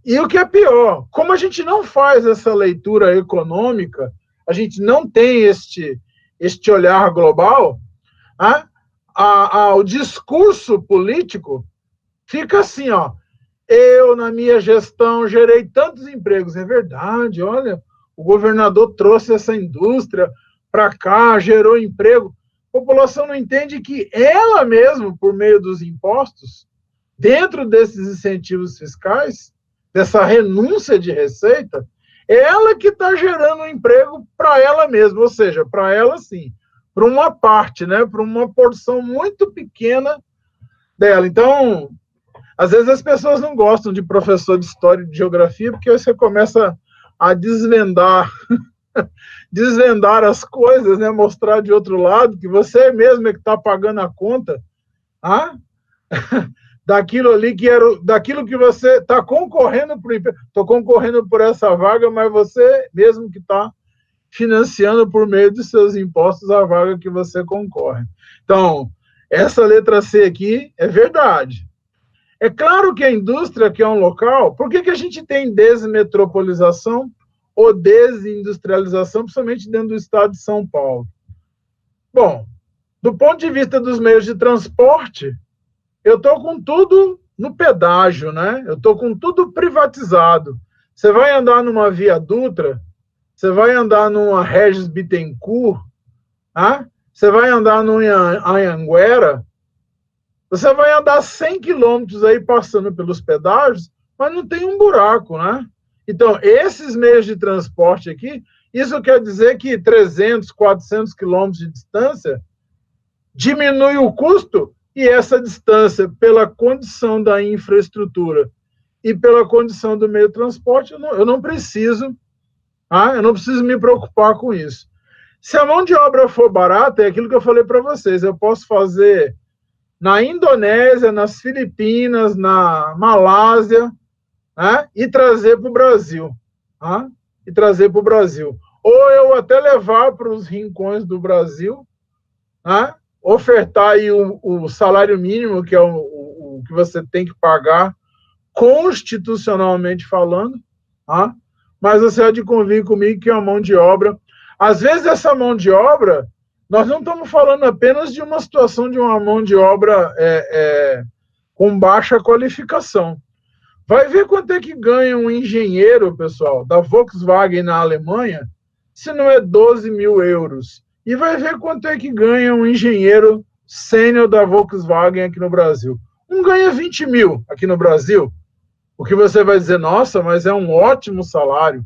Speaker 1: E o que é pior, como a gente não faz essa leitura econômica, a gente não tem este olhar global, né? O discurso político fica assim, eu, na minha gestão, gerei tantos empregos. É verdade, olha, o governador trouxe essa indústria para cá, gerou emprego. A população não entende que ela mesma, por meio dos impostos, dentro desses incentivos fiscais, dessa renúncia de receita, é ela que está gerando um emprego para ela mesma, ou seja, para ela sim, para uma parte, né, para uma porção muito pequena dela. Então, às vezes as pessoas não gostam de professor de história e de geografia, porque você começa a desvendar as coisas, né? Mostrar de outro lado que você mesmo é que está pagando a conta daquilo ali daquilo que você está concorrendo por emprego. Estou concorrendo por essa vaga, mas você mesmo que está financiando por meio dos seus impostos a vaga que você concorre. Então, essa letra C aqui é verdade. É claro que a indústria, que é um local, por que a gente tem desmetropolização ou desindustrialização, principalmente dentro do estado de São Paulo? Bom, do ponto de vista dos meios de transporte, eu estou com tudo no pedágio, né? Eu estou com tudo privatizado. Você vai andar numa Via Dutra, você vai andar numa Regis Bittencourt, você vai andar numa Anhanguera, você vai andar 100 quilômetros aí passando pelos pedágios, mas não tem um buraco, né? Então, esses meios de transporte aqui, isso quer dizer que 300, 400 quilômetros de distância diminui o custo e essa distância, pela condição da infraestrutura e pela condição do meio de transporte, eu não preciso me preocupar com isso. Se a mão de obra for barata, é aquilo que eu falei para vocês, eu posso fazer na Indonésia, nas Filipinas, na Malásia, e trazer para o Brasil. Ou eu até levar para os rincões do Brasil, ofertar aí o salário mínimo, que é o que você tem que pagar constitucionalmente falando, tá? Mas você há de convir comigo que é uma mão de obra. Às vezes essa mão de obra, nós não estamos falando apenas de uma situação de uma mão de obra com baixa qualificação. Vai ver quanto é que ganha um engenheiro, pessoal, da Volkswagen na Alemanha, se não é 12 mil euros. E vai ver quanto é que ganha um engenheiro sênior da Volkswagen aqui no Brasil. Um ganha 20 mil aqui no Brasil, o que você vai dizer, nossa, mas é um ótimo salário,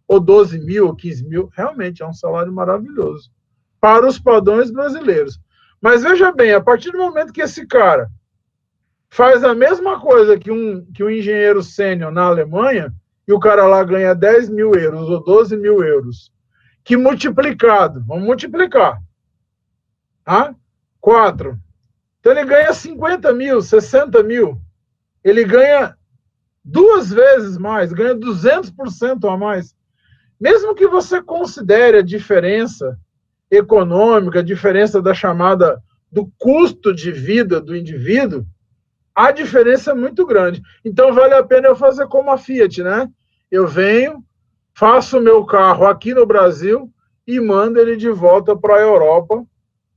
Speaker 1: ou 12 mil, ou 15 mil, realmente é um salário maravilhoso, para os padrões brasileiros. Mas veja bem, a partir do momento que esse cara faz a mesma coisa que um engenheiro sênior na Alemanha, e o cara lá ganha 10 mil euros, ou 12 mil euros, que multiplicado, vamos multiplicar, tá? 4. Então ele ganha 50 mil, 60 mil, ele ganha 2 vezes mais, ganha 200% a mais. Mesmo que você considere a diferença econômica, a diferença da chamada do custo de vida do indivíduo, a diferença é muito grande. Então vale a pena eu fazer como a Fiat, né? Eu venho, faço o meu carro aqui no Brasil e mando ele de volta para a Europa,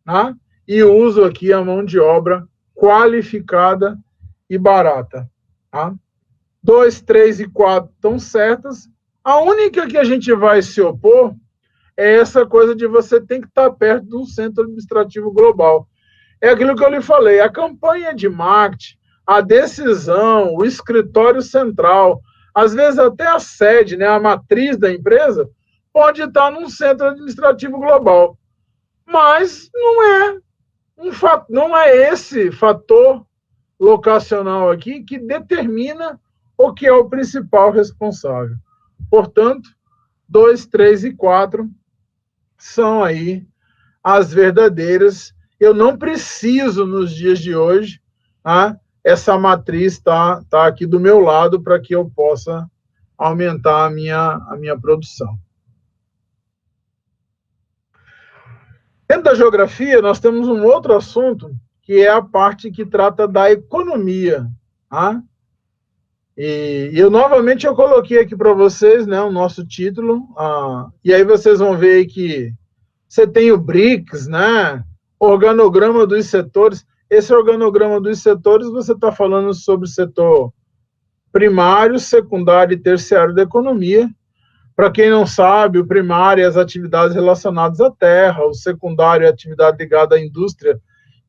Speaker 1: né? E uso aqui a mão de obra qualificada e barata. Tá? 2, 3 e 4 estão certas. A única que a gente vai se opor é essa coisa de você ter que estar perto de um centro administrativo global. É aquilo que eu lhe falei, a campanha de marketing, a decisão, o escritório central, às vezes até a sede, né, a matriz da empresa, pode estar num centro administrativo global. Mas não é esse fator locacional aqui que determina o que é o principal responsável. Portanto, 2, 3 e 4 são aí as verdadeiras. Eu não preciso, nos dias de hoje, tá? Essa matriz está aqui do meu lado para que eu possa aumentar a minha produção. Dentro da geografia, nós temos um outro assunto, que é a parte que trata da economia. Tá? E eu novamente eu coloquei aqui para vocês, né, o nosso título, e aí vocês vão ver aí que você tem o BRICS, né, organograma dos setores. Esse organograma dos setores, você está falando sobre o setor primário, secundário e terciário da economia. Para quem não sabe, o primário é as atividades relacionadas à terra, o secundário é a atividade ligada à indústria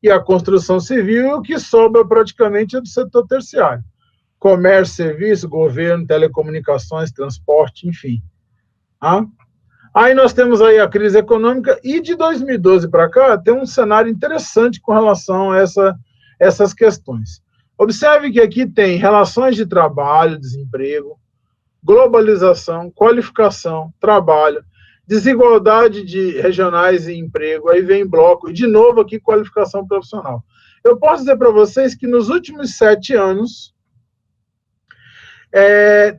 Speaker 1: e à construção civil, e o que sobra praticamente é do setor terciário. Comércio, serviço, governo, telecomunicações, transporte, enfim. Tá? Aí nós temos aí a crise econômica, e de 2012 para cá tem um cenário interessante com relação a essas questões. Observe que aqui tem relações de trabalho, desemprego, globalização, qualificação, trabalho, desigualdade de regionais e emprego, aí vem bloco, e de novo aqui qualificação profissional. Eu posso dizer para vocês que nos últimos 7 anos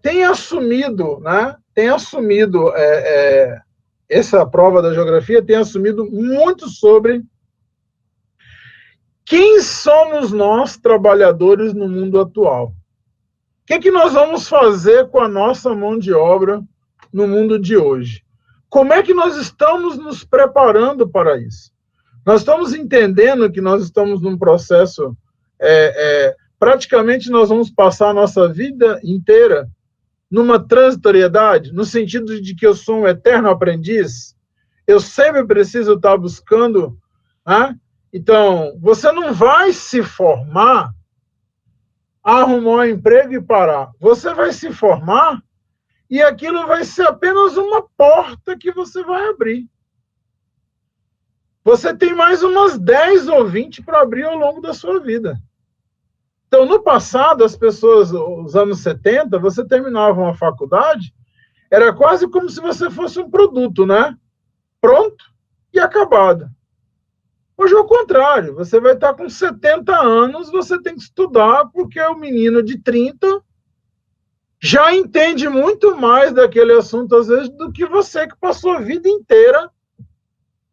Speaker 1: tem assumido, né, essa prova da geografia tem assumido muito sobre quem somos nós, trabalhadores, no mundo atual. O que nós vamos fazer com a nossa mão de obra no mundo de hoje? Como é que nós estamos nos preparando para isso? Nós estamos entendendo que nós estamos num processo, praticamente nós vamos passar a nossa vida inteira numa transitoriedade, no sentido de que eu sou um eterno aprendiz, eu sempre preciso estar buscando, né? Então, você não vai se formar, arrumar um emprego e parar. Você vai se formar e aquilo vai ser apenas uma porta que você vai abrir. Você tem mais umas 10 ou 20 para abrir ao longo da sua vida. Então, no passado, as pessoas, nos anos 70, você terminava uma faculdade, era quase como se você fosse um produto, né? Pronto e acabado. Hoje é o contrário, você vai estar com 70 anos, você tem que estudar, porque o menino de 30 já entende muito mais daquele assunto, às vezes, do que você que passou a vida inteira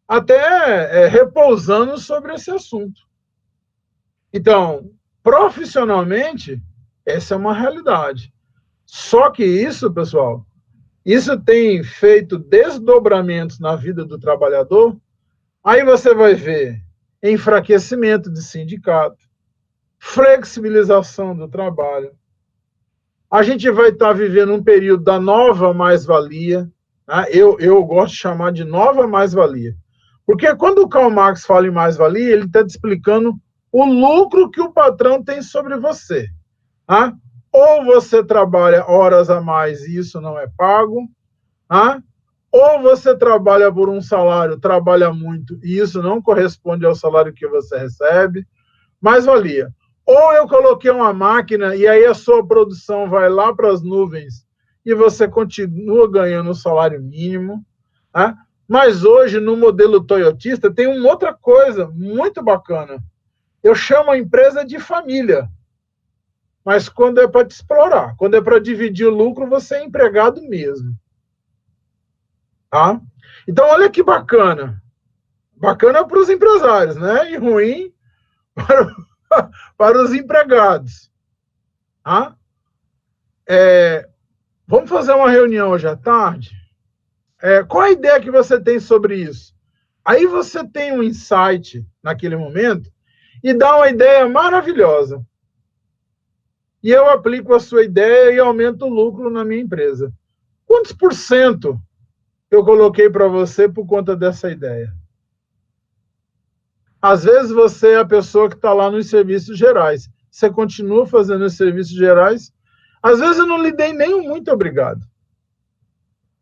Speaker 1: até repousando sobre esse assunto. Então, profissionalmente, Essa é uma realidade. Só que isso, pessoal, isso tem feito desdobramentos na vida do trabalhador. Aí você vai ver enfraquecimento de sindicato, flexibilização do trabalho. A gente vai estar vivendo um período da nova mais-valia. Né? Eu gosto de chamar de nova mais-valia. Porque quando o Karl Marx fala em mais-valia, ele está te explicando o lucro que o patrão tem sobre você. Tá? Ou você trabalha horas a mais e isso não é pago, tá? Ou você trabalha por um salário, trabalha muito e isso não corresponde ao salário que você recebe, mais-valia. Ou eu coloquei uma máquina e aí a sua produção vai lá para as nuvens e você continua ganhando o salário mínimo. Tá? Mas hoje, no modelo toyotista, tem uma outra coisa muito bacana. Eu chamo a empresa de família. Mas quando é para te explorar, quando é para dividir o lucro, você é empregado mesmo. Tá? Então, olha que bacana. Bacana para os empresários, né? E ruim para os empregados. Tá? Vamos fazer uma reunião hoje à tarde? Qual a ideia que você tem sobre isso? Aí você tem um insight naquele momento e dá uma ideia maravilhosa. E eu aplico a sua ideia e aumento o lucro na minha empresa. Quantos por cento eu coloquei para você por conta dessa ideia? Às vezes você é a pessoa que está lá nos serviços gerais. Você continua fazendo os serviços gerais. Às vezes eu não lhe dei nem um muito obrigado.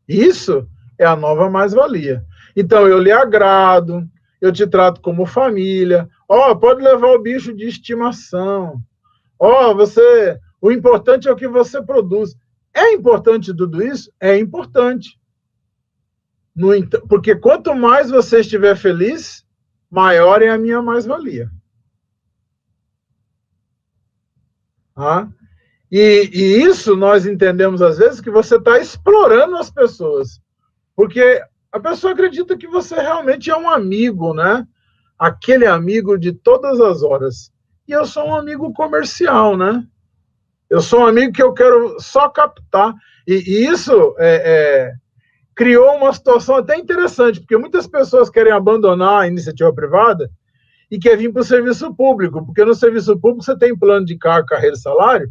Speaker 1: Isso é a nova mais-valia. Então eu lhe agrado, eu te trato como família. Pode levar o bicho de estimação. O importante é o que você produz. É importante tudo isso? É importante. Porque quanto mais você estiver feliz, maior é a minha mais-valia. E isso nós entendemos às vezes que você está explorando as pessoas. Porque a pessoa acredita que você realmente é um amigo, né? Aquele amigo de todas as horas. E eu sou um amigo comercial, né? Eu sou um amigo que eu quero só captar. E isso criou uma situação até interessante, porque muitas pessoas querem abandonar a iniciativa privada e querem vir para o serviço público, porque no serviço público você tem plano de cargo, carreira e salário,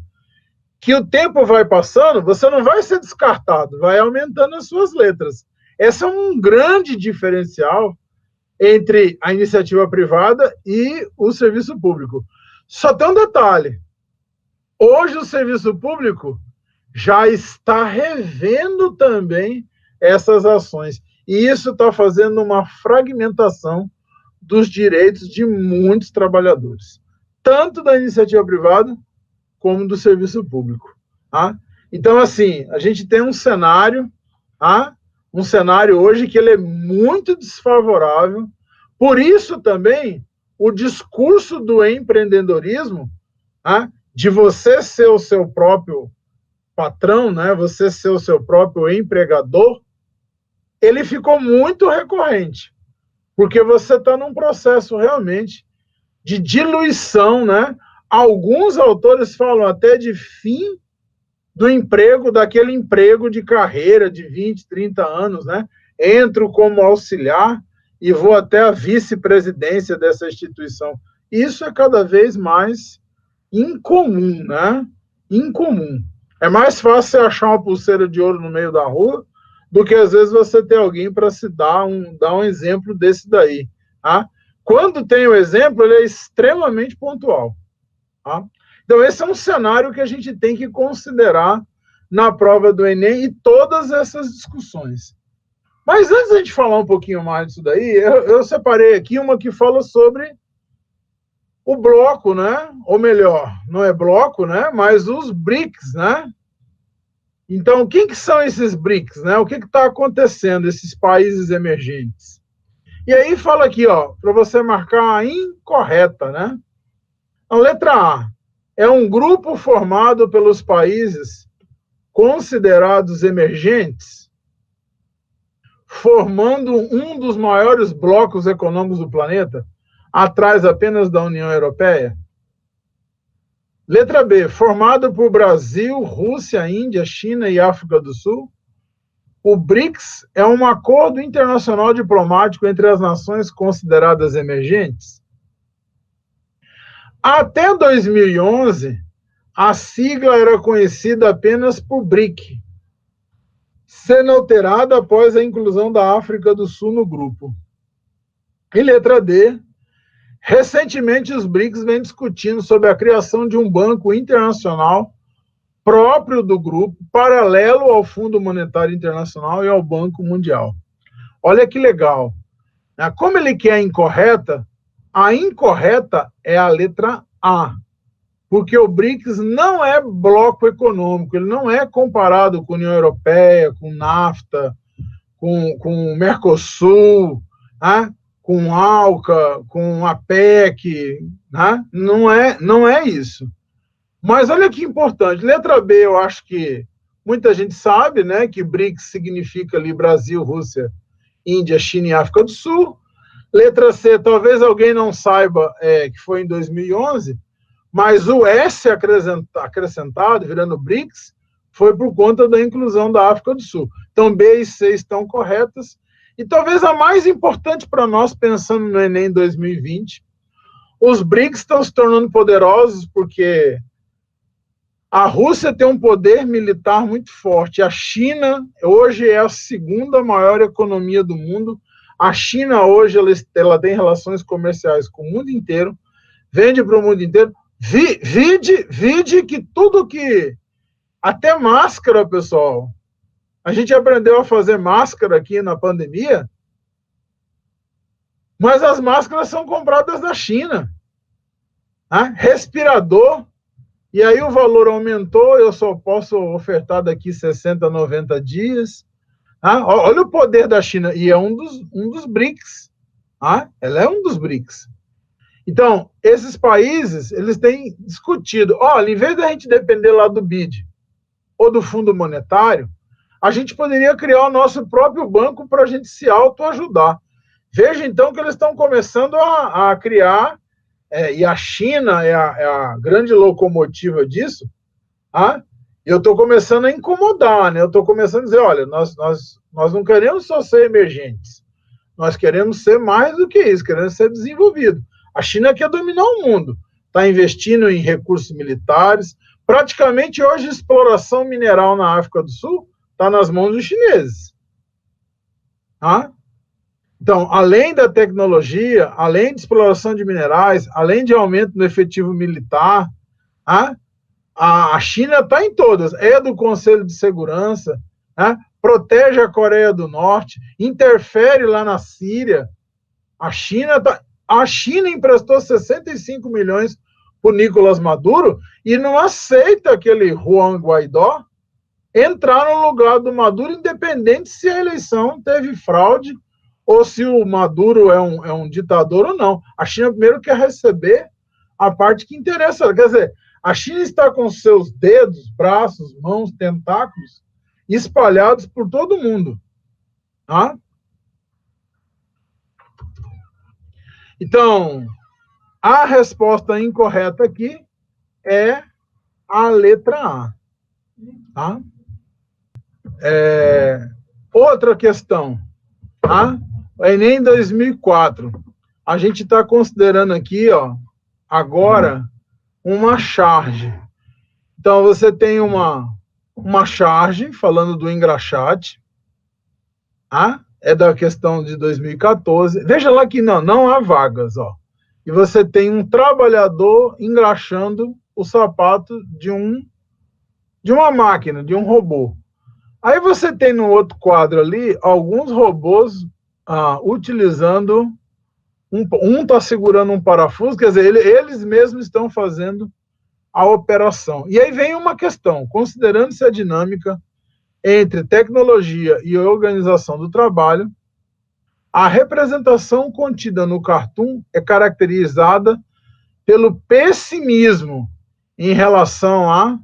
Speaker 1: que o tempo vai passando, você não vai ser descartado, vai aumentando as suas letras. Esse é um grande diferencial entre a iniciativa privada e o serviço público. Só tem um detalhe. Hoje o serviço público já está revendo também essas ações. E isso está fazendo uma fragmentação dos direitos de muitos trabalhadores, tanto da iniciativa privada como do serviço público. Tá? Então, assim, a gente tem um cenário hoje que ele é muito desfavorável. Por isso também o discurso do empreendedorismo, de você ser o seu próprio patrão, né, você ser o seu próprio empregador, ele ficou muito recorrente, porque você está num processo realmente de diluição, né? Alguns autores falam até de fim do emprego, daquele emprego de carreira de 20, 30 anos, né? Entro como auxiliar e vou até a vice-presidência dessa instituição. Isso é cada vez mais incomum, né? Incomum. É mais fácil você achar uma pulseira de ouro no meio da rua do que, às vezes, você ter alguém para se dar um exemplo desse daí. Tá? Quando tem o exemplo, ele é extremamente pontual. Tá? Então, esse é um cenário que a gente tem que considerar na prova do Enem e todas essas discussões. Mas antes de a gente falar um pouquinho mais disso daí, eu separei aqui uma que fala sobre o bloco, né? Ou melhor, não é bloco, né? Mas os BRICS, né? Então, quem que são esses BRICS, né? O que está acontecendo, esses países emergentes? E aí fala aqui, para você marcar a incorreta, né? A letra A é um grupo formado pelos países considerados emergentes, formando um dos maiores blocos econômicos do planeta, atrás apenas da União Europeia. Letra B, formado por Brasil, Rússia, Índia, China e África do Sul. O BRICS é um acordo internacional diplomático entre as nações consideradas emergentes. Até 2011, a sigla era conhecida apenas por BRIC, sendo alterada após a inclusão da África do Sul no grupo. E letra D, recentemente os BRICS vêm discutindo sobre a criação de um banco internacional próprio do grupo, paralelo ao Fundo Monetário Internacional e ao Banco Mundial. Olha que legal. Como ele quer a incorreta é a letra A, porque o BRICS não é bloco econômico, ele não é comparado com a União Europeia, com NAFTA, com o Mercosul, com a ALCA, com a PEC, não é isso. Mas olha que importante, letra B, eu acho que muita gente sabe, né, que BRICS significa ali Brasil, Rússia, Índia, China e África do Sul. Letra C, talvez alguém não saiba que foi em 2011, mas o S acrescentado, virando BRICS, foi por conta da inclusão da África do Sul. Então, B e C estão corretas. E talvez a mais importante para nós, pensando no Enem 2020, os BRICS estão se tornando poderosos porque a Rússia tem um poder militar muito forte. A China, hoje, é a segunda maior economia do mundo. A China, hoje, ela tem relações comerciais com o mundo inteiro, vende para o mundo inteiro. Vide que tudo que... Até máscara, pessoal. A gente aprendeu a fazer máscara aqui na pandemia, mas as máscaras são compradas da China. Respirador, e aí o valor aumentou, eu só posso ofertar daqui 60, 90 dias. Olha o poder da China, e é um dos BRICS. Ela é um dos BRICS. Então, esses países, eles têm discutido, olha, em vez da gente depender lá do BID ou do Fundo Monetário, a gente poderia criar o nosso próprio banco para a gente se autoajudar. Veja, então, que eles estão começando a criar, e a China é a grande locomotiva disso, eu estou começando a incomodar, né? Eu estou começando a dizer, olha, nós não queremos só ser emergentes, nós queremos ser mais do que isso, queremos ser desenvolvido. A China quer dominar o mundo, está investindo em recursos militares, praticamente hoje a exploração mineral na África do Sul está nas mãos dos chineses. Então, além da tecnologia, além de exploração de minerais, além de aumento no efetivo militar, a China está em todas, é do Conselho de Segurança, protege a Coreia do Norte, interfere lá na Síria. A China emprestou 65 milhões para o Nicolás Maduro e não aceita aquele Juan Guaidó entrar no lugar do Maduro, independente se a eleição teve fraude ou se o Maduro é um ditador ou não. A China primeiro quer receber a parte que interessa. Quer dizer, a China está com seus dedos, braços, mãos, tentáculos espalhados por todo mundo. Então, a resposta incorreta aqui é a letra A. Outra questão. Enem 2004. A gente está considerando aqui, agora, uma charge. Então, você tem uma charge, falando do engraxate, é da questão de 2014. Veja lá que não há vagas, E você tem um trabalhador engraxando o sapato de uma máquina, de um robô. Aí você tem no outro quadro ali alguns robôs utilizando... Um está segurando um parafuso, quer dizer, eles mesmos estão fazendo a operação. E aí vem uma questão, considerando-se a dinâmica entre tecnologia e organização do trabalho, a representação contida no cartoon é caracterizada pelo pessimismo em relação a...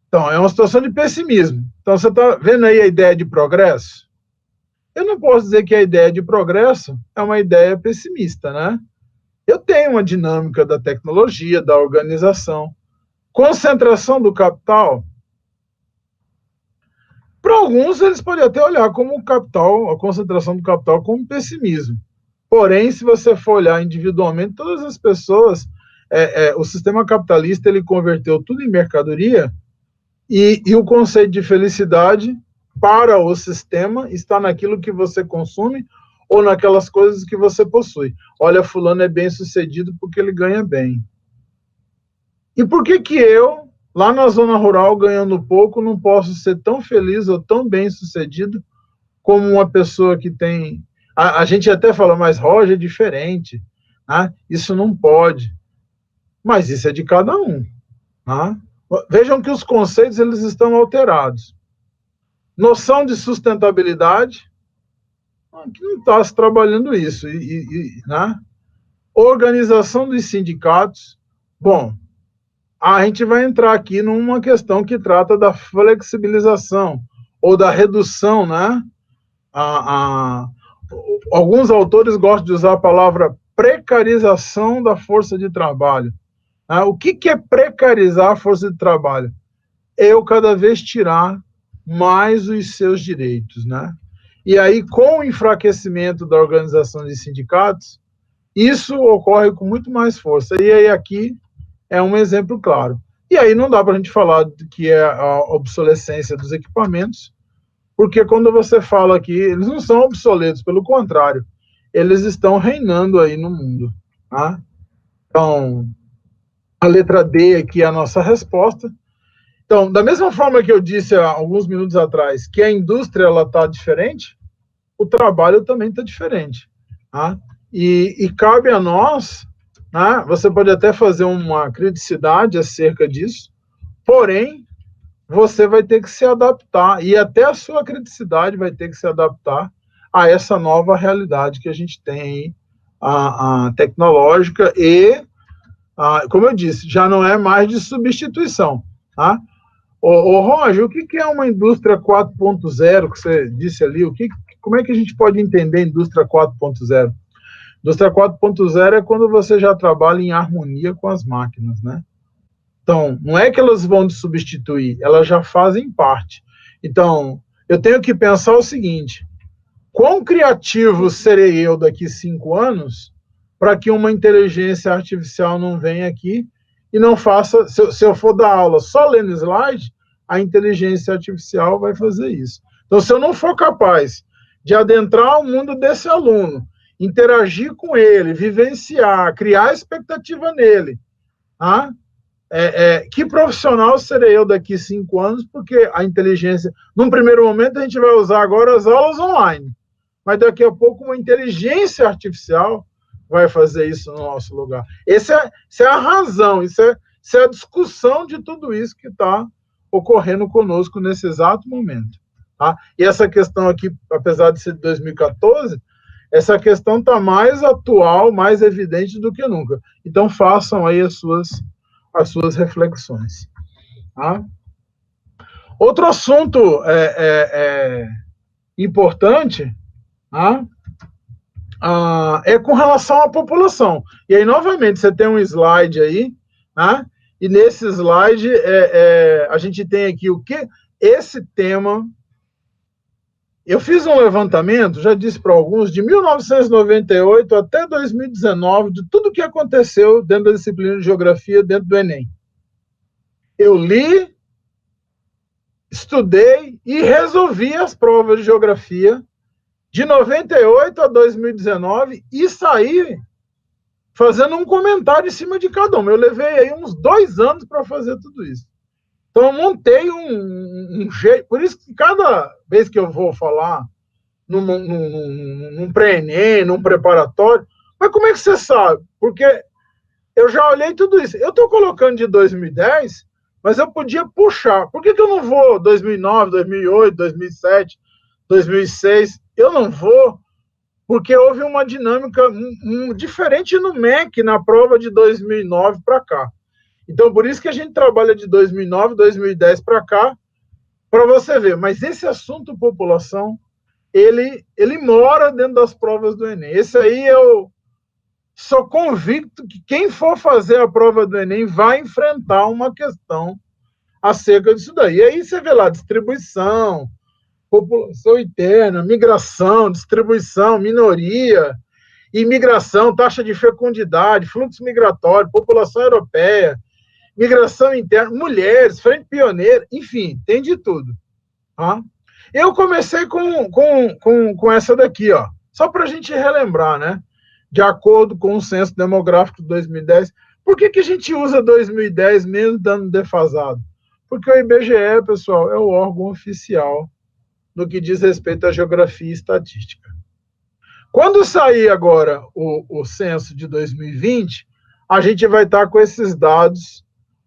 Speaker 1: Então, é uma situação de pessimismo. Então, você está vendo aí a ideia de progresso? Eu não posso dizer que a ideia de progresso é uma ideia pessimista, né? Eu tenho uma dinâmica da tecnologia, da organização. Concentração do capital. Para alguns, eles podem até olhar como o capital, a concentração do capital, como pessimismo. Porém, se você for olhar individualmente, todas as pessoas, o sistema capitalista, ele converteu tudo em mercadoria, e o conceito de felicidade para o sistema está naquilo que você consome ou naquelas coisas que você possui. Olha, fulano é bem sucedido porque ele ganha bem. E por que que eu, lá na zona rural, ganhando pouco, não posso ser tão feliz ou tão bem sucedido como uma pessoa que tem... A gente até fala, mas Roger é diferente, né? Isso não pode. Mas isso é de cada um. Né? Vejam que os conceitos eles estão alterados. Noção de sustentabilidade, que não está se trabalhando isso. Né? Organização dos sindicatos. Bom, a gente vai entrar aqui numa questão que trata da flexibilização ou da redução, né? Alguns autores gostam de usar a palavra precarização da força de trabalho. O que é precarizar a força de trabalho? Eu cada vez tirar mais os seus direitos, né? E aí, com o enfraquecimento da organização de sindicatos, isso ocorre com muito mais força. E aí aqui é um exemplo claro. E aí não dá para a gente falar que é a obsolescência dos equipamentos, porque quando você fala aqui, eles não são obsoletos, pelo contrário, eles estão reinando aí no mundo. Tá? Então, a letra D aqui é a nossa resposta. Então, da mesma forma que eu disse há alguns minutos atrás, que a indústria está diferente, o trabalho também está diferente. Tá? E cabe a nós, né, você pode até fazer uma criticidade acerca disso, porém, você vai ter que se adaptar, e até a sua criticidade vai ter que se adaptar a essa nova realidade que a gente tem, a tecnológica e, como eu disse, já não é mais de substituição. Tá? Roger, o que é uma indústria 4.0 que você disse ali? Como é que a gente pode entender indústria 4.0? Indústria 4.0 é quando você já trabalha em harmonia com as máquinas, né? Então, não é que elas vão te substituir, elas já fazem parte. Então, eu tenho que pensar o seguinte: quão criativo serei eu daqui 5 anos para que uma inteligência artificial não venha aqui e não faça... Se eu for dar aula só lendo slide, a inteligência artificial vai fazer isso. Então, se eu não for capaz de adentrar o mundo desse aluno, interagir com ele, vivenciar, criar expectativa nele, tá? Que profissional serei eu daqui 5 anos? Porque a inteligência, num primeiro momento, a gente vai usar agora as aulas online, mas daqui a pouco uma inteligência artificial vai fazer isso no nosso lugar. Essa é a razão, isso é a discussão de tudo isso que está ocorrendo conosco nesse exato momento. Tá? E essa questão aqui, apesar de ser de 2014, essa questão está mais atual, mais evidente do que nunca. Então, façam aí as suas reflexões. Tá? Outro assunto importante, tá? É com relação à população. E aí, novamente, você tem um slide aí, tá? E nesse slide a gente tem aqui o que? Esse tema... Eu fiz um levantamento, já disse para alguns, de 1998 até 2019, de tudo que aconteceu dentro da disciplina de geografia, dentro do Enem. Eu li, estudei e resolvi as provas de geografia de 98 a 2019 e saí fazendo um comentário em cima de cada uma. Eu levei aí uns 2 anos para fazer tudo isso. Então, eu montei um jeito. Por isso que cada vez que eu vou falar num pré-ENEM, num preparatório, mas como é que você sabe? Porque eu já olhei tudo isso. Eu estou colocando de 2010, mas eu podia puxar. Por que eu não vou 2009, 2008, 2007, 2006? Eu não vou, porque houve uma dinâmica diferente no MEC, na prova de 2009 para cá. Então, por isso que a gente trabalha de 2009, 2010 para cá, para você ver. Mas esse assunto população, ele mora dentro das provas do Enem. Esse aí sou convicto que quem for fazer a prova do Enem vai enfrentar uma questão acerca disso daí. E aí você vê lá, distribuição, população interna, migração, distribuição, minoria, imigração, taxa de fecundidade, fluxo migratório, população europeia, migração interna, mulheres, frente pioneira, enfim, tem de tudo. Tá? Eu comecei com essa daqui, ó, só para a gente relembrar, né? De acordo com o Censo Demográfico de 2010. Por que a gente usa 2010 mesmo dando defasado? Porque o IBGE, pessoal, é o órgão oficial no que diz respeito à geografia e estatística. Quando sair agora o censo de 2020, a gente vai estar com esses dados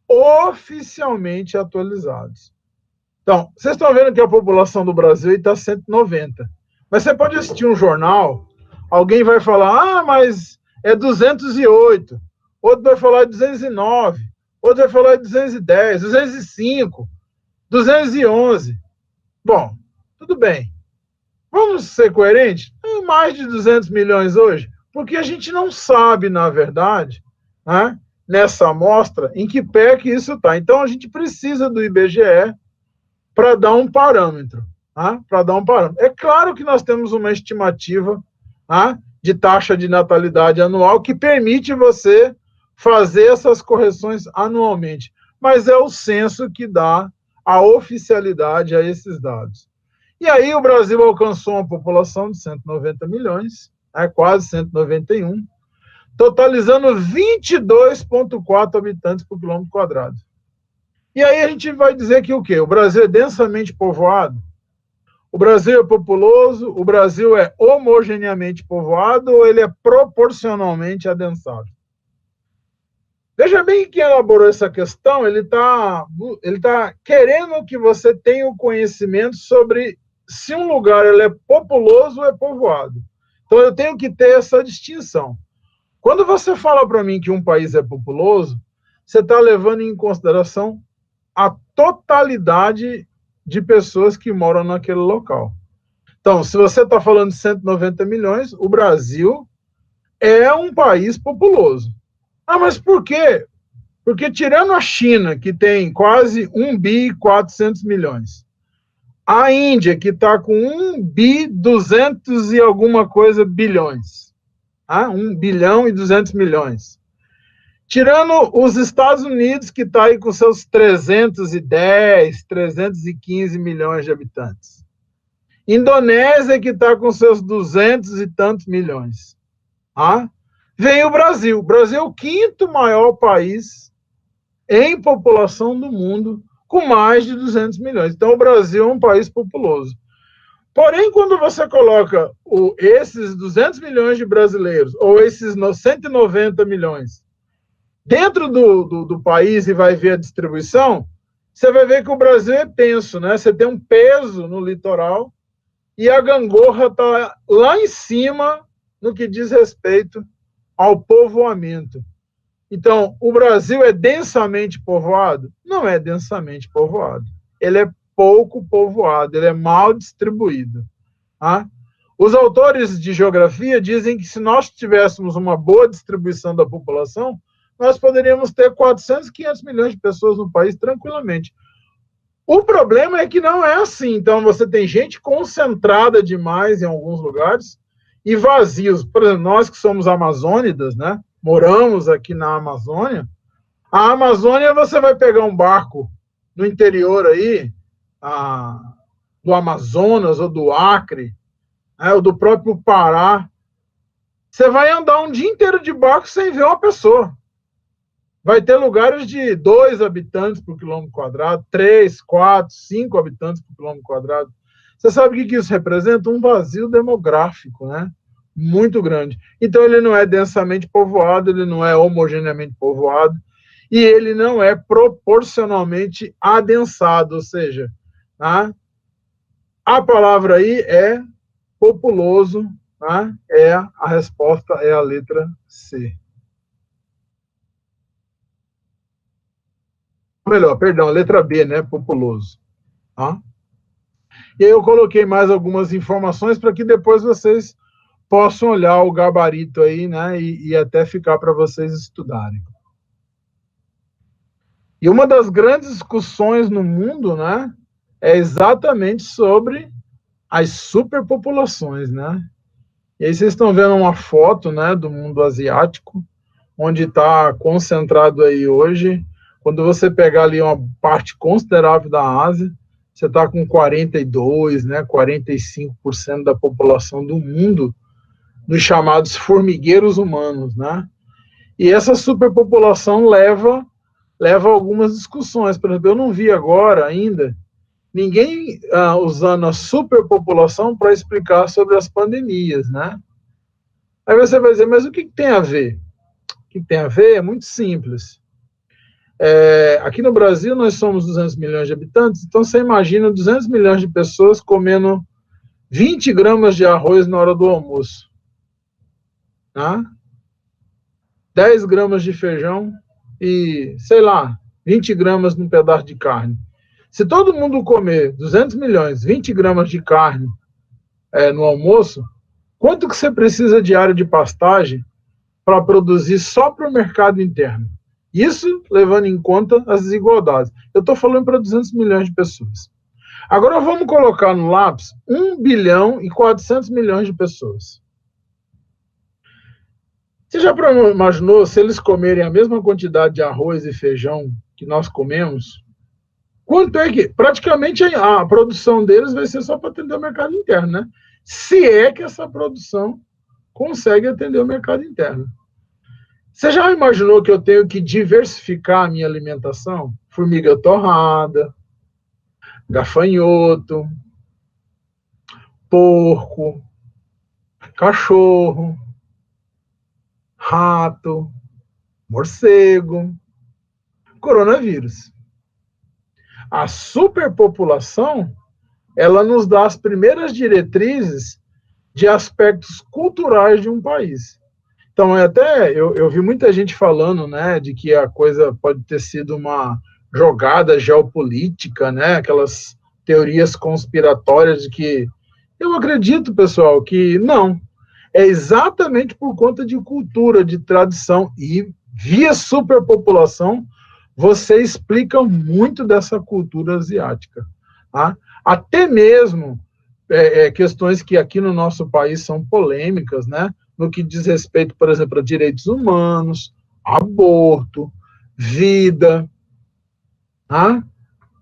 Speaker 1: oficialmente atualizados. Então, vocês estão vendo que a população do Brasil está 190. Mas você pode assistir um jornal, alguém vai falar, mas é 208. Outro vai falar 209. Outro vai falar 210, 205, 211. Bom, tudo bem. Vamos ser coerentes? Mais de 200 milhões hoje, porque a gente não sabe, na verdade, né, nessa amostra, em que pé que isso está. Então, a gente precisa do IBGE para dar um parâmetro. Tá? Para dar um parâmetro. É claro que nós temos uma estimativa, tá, de taxa de natalidade anual que permite você fazer essas correções anualmente, mas é o censo que dá a oficialidade a esses dados. E aí o Brasil alcançou uma população de 190 milhões, né, quase 191, totalizando 22,4 habitantes por quilômetro quadrado. E aí a gente vai dizer que o quê? O Brasil é densamente povoado? O Brasil é populoso? O Brasil é homogeneamente povoado ou ele é proporcionalmente adensado? Veja bem que elaborou essa questão, ele tá querendo que você tenha o conhecimento sobre se um lugar ele é populoso ou é povoado. Então, eu tenho que ter essa distinção. Quando você fala para mim que um país é populoso, você está levando em consideração a totalidade de pessoas que moram naquele local. Então, se você está falando de 190 milhões, o Brasil é um país populoso. Ah, mas por quê? Porque tirando a China, que tem quase 1 bi e 400 milhões, a Índia, que está com 1 bi 200 e alguma coisa bilhões, 1 bilhão e 200 milhões. Tirando os Estados Unidos, que está aí com seus 310, 315 milhões de habitantes. Indonésia, que está com seus 200 e tantos milhões. Vem o Brasil. O Brasil é o quinto maior país em população do mundo, com mais de 200 milhões. Então, o Brasil é um país populoso. Porém, quando você coloca esses 200 milhões de brasileiros, ou esses 190 milhões, dentro do país e vai ver a distribuição, você vai ver que o Brasil é tenso, né? Você tem um peso no litoral e a gangorra está lá em cima no que diz respeito ao povoamento. Então, o Brasil é densamente povoado? Não é densamente povoado. Ele é pouco povoado, ele é mal distribuído. Os autores de geografia dizem que se nós tivéssemos uma boa distribuição da população, nós poderíamos ter 400, 500 milhões de pessoas no país tranquilamente. O problema é que não é assim. Então, você tem gente concentrada demais em alguns lugares e vazios. Por exemplo, nós que somos amazônidas, né? Moramos aqui na Amazônia. A Amazônia, você vai pegar um barco no interior aí, do Amazonas ou do Acre, ou do próprio Pará. Você vai andar um dia inteiro de barco sem ver uma pessoa. Vai ter lugares de 2 habitantes por quilômetro quadrado, 3, 4, 5 habitantes por quilômetro quadrado. Você sabe o que isso representa? Um vazio demográfico, né? Muito grande. Então, ele não é densamente povoado, ele não é homogeneamente povoado, e ele não é proporcionalmente adensado, ou seja, a palavra aí é populoso, a resposta é a letra C. Melhor, perdão, a letra B, né? Populoso. E aí eu coloquei mais algumas informações para que depois vocês possam olhar o gabarito aí, né, e até ficar para vocês estudarem. E uma das grandes discussões no mundo, né, é exatamente sobre as superpopulações, né? E aí vocês estão vendo uma foto, né, do mundo asiático, onde está concentrado aí hoje. Quando você pegar ali uma parte considerável da Ásia, você está com 42, né, 45% da população do mundo nos chamados formigueiros humanos, né? E essa superpopulação leva algumas discussões. Por exemplo, eu não vi agora ainda ninguém usando a superpopulação para explicar sobre as pandemias, né? Aí você vai dizer, mas o que tem a ver? O que tem a ver é muito simples. Aqui no Brasil nós somos 200 milhões de habitantes, então você imagina 200 milhões de pessoas comendo 20 gramas de arroz na hora do almoço, tá? 10 gramas de feijão e, sei lá, 20 gramas num pedaço de carne. Se todo mundo comer 200 milhões, 20 gramas de carne no almoço, quanto que você precisa de área de pastagem para produzir só para o mercado interno? Isso levando em conta as desigualdades. Eu estou falando para 200 milhões de pessoas. Agora vamos colocar no lápis 1 bilhão e 400 milhões de pessoas. Você já imaginou se eles comerem a mesma quantidade de arroz e feijão que nós comemos? Quanto é que... Praticamente a produção deles vai ser só para atender o mercado interno, né? Se é que essa produção consegue atender o mercado interno. Você já imaginou que eu tenho que diversificar a minha alimentação? Formiga torrada, gafanhoto, porco, cachorro, rato, morcego, coronavírus. A superpopulação, ela nos dá as primeiras diretrizes de aspectos culturais de um país. Então, eu vi muita gente falando, né, de que a coisa pode ter sido uma jogada geopolítica, né, aquelas teorias conspiratórias de que... Eu acredito, pessoal, que não. É exatamente por conta de cultura, de tradição, e via superpopulação, você explica muito dessa cultura asiática. Tá? Até mesmo questões que aqui no nosso país são polêmicas, né? No que diz respeito, por exemplo, a direitos humanos, aborto, vida. Tá?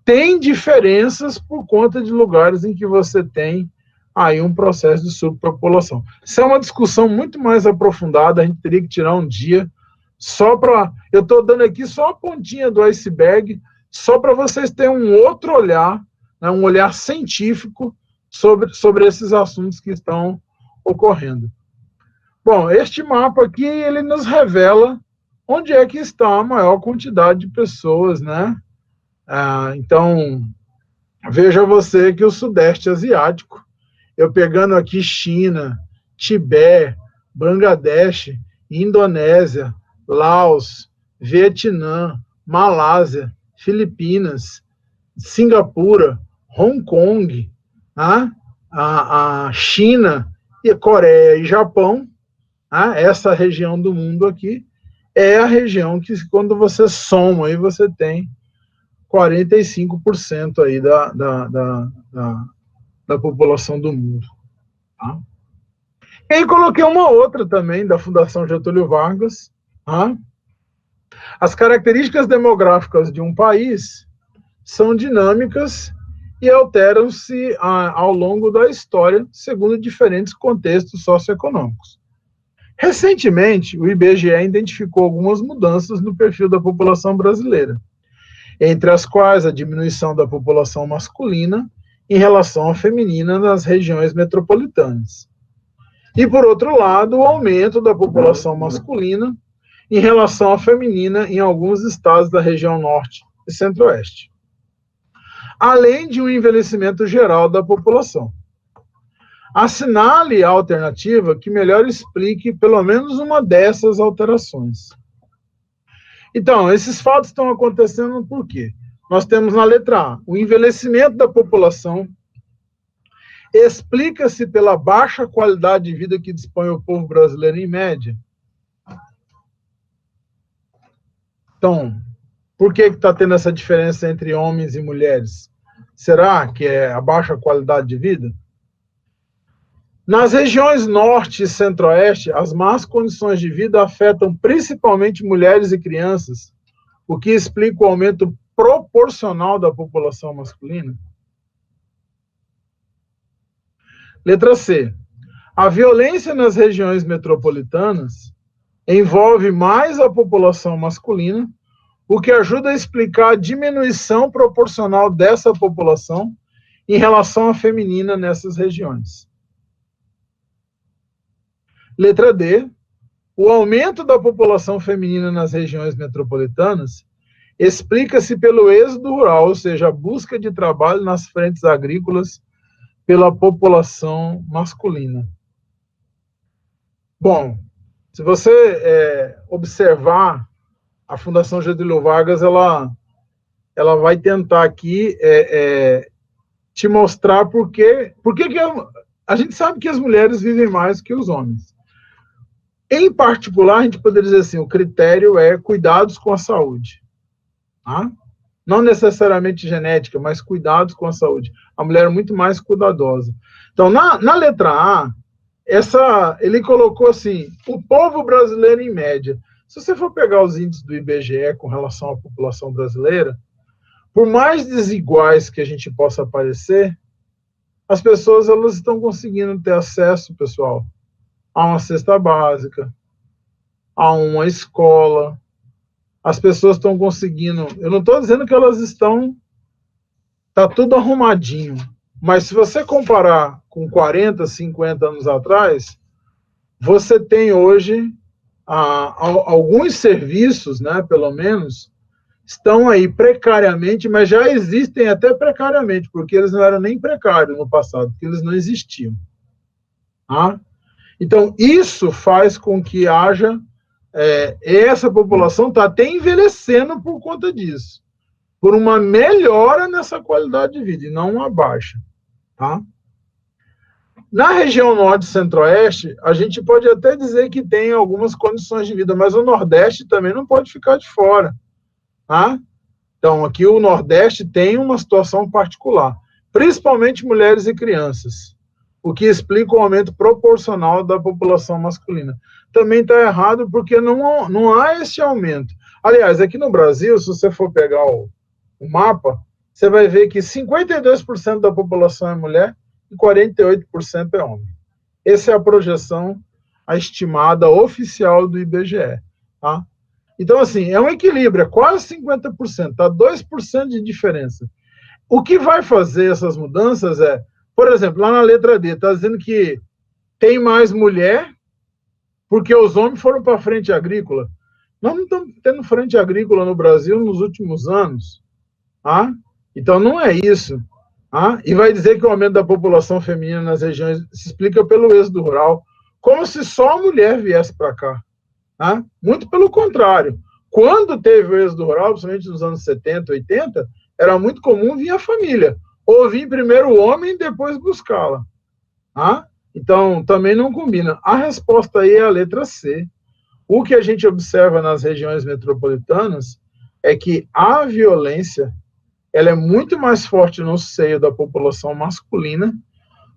Speaker 1: Tem diferenças por conta de lugares em que você tem aí um processo de superpopulação. Isso é uma discussão muito mais aprofundada, a gente teria que tirar um dia só para... Eu estou dando aqui só a pontinha do iceberg, só para vocês terem um outro olhar, né, um olhar científico sobre esses assuntos que estão ocorrendo. Bom, este mapa aqui, ele nos revela onde é que está a maior quantidade de pessoas, né? Então, veja você que o Sudeste Asiático, eu pegando aqui China, Tibete, Bangladesh, Indonésia, Laos, Vietnã, Malásia, Filipinas, Singapura, Hong Kong, a China, e Coreia e Japão, essa região do mundo aqui, é a região que, quando você soma, aí você tem 45% aí da população do mundo. Tá? E aí coloquei uma outra também, da Fundação Getúlio Vargas. Tá? As características demográficas de um país são dinâmicas e alteram-se ao longo da história, segundo diferentes contextos socioeconômicos. Recentemente, o IBGE identificou algumas mudanças no perfil da população brasileira, entre as quais a diminuição da população masculina em relação à feminina nas regiões metropolitanas. E, por outro lado, o aumento da população masculina em relação à feminina em alguns estados da região norte e centro-oeste. Além de um envelhecimento geral da população. Assinale a alternativa que melhor explique pelo menos uma dessas alterações. Então, esses fatos estão acontecendo por quê? Nós temos na letra A, o envelhecimento da população explica-se pela baixa qualidade de vida que dispõe o povo brasileiro em média. Então, por que está tendo essa diferença entre homens e mulheres? Será que é a baixa qualidade de vida? Nas regiões norte e centro-oeste, as más condições de vida afetam principalmente mulheres e crianças, o que explica o aumento proporcional da população masculina. Letra C. A violência nas regiões metropolitanas envolve mais a população masculina, o que ajuda a explicar a diminuição proporcional dessa população em relação à feminina nessas regiões. Letra D. O aumento da população feminina nas regiões metropolitanas explica-se pelo êxodo rural, ou seja, a busca de trabalho nas frentes agrícolas pela população masculina. Bom, se você observar, a Fundação Getúlio Vargas, ela vai tentar aqui te mostrar por que a gente sabe que as mulheres vivem mais que os homens. Em particular, a gente poderia dizer assim, o critério é cuidados com a saúde. Tá? Não necessariamente genética, mas cuidados com a saúde. A mulher é muito mais cuidadosa. Então, na letra A, ele colocou assim, o povo brasileiro em média. Se você for pegar os índices do IBGE com relação à população brasileira, por mais desiguais que a gente possa parecer, as pessoas elas estão conseguindo ter acesso, pessoal, a uma cesta básica, a uma escola. As pessoas estão conseguindo... Eu não estou dizendo que elas estão... Está tudo arrumadinho. Mas se você comparar com 40, 50 anos atrás, você tem hoje alguns serviços, né, pelo menos, estão aí precariamente, mas já existem até precariamente, porque eles não eram nem precários no passado, porque eles não existiam. Tá? Então, isso faz com que haja... essa população está até envelhecendo por conta disso, por uma melhora nessa qualidade de vida, e não uma baixa. Tá? Na região norte e centro-oeste, a gente pode até dizer que tem algumas condições de vida, mas o nordeste também não pode ficar de fora. Tá? Então, aqui o nordeste tem uma situação particular, principalmente mulheres e crianças, o que explica o aumento proporcional da população masculina. Também está errado porque não há esse aumento. Aliás, aqui no Brasil, se você for pegar o mapa, você vai ver que 52% da população é mulher e 48% é homem. Essa é a projeção, a estimada oficial do IBGE. Tá? Então, assim, é um equilíbrio, é quase 50%, tá 2% de diferença. O que vai fazer essas mudanças é, por exemplo, lá na letra D, está dizendo que tem mais mulher porque os homens foram para a frente agrícola. Nós não estamos tendo frente agrícola no Brasil nos últimos anos. Tá? Então, não é isso. Tá? E vai dizer que o aumento da população feminina nas regiões se explica pelo êxodo rural, como se só a mulher viesse para cá. Tá? Muito pelo contrário. Quando teve o êxodo rural, principalmente nos anos 70, 80, era muito comum vir a família. Ou vir primeiro o homem e depois buscá-la. Tá? Então, também não combina. A resposta aí é a letra C. O que a gente observa nas regiões metropolitanas é que a violência ela é muito mais forte no seio da população masculina,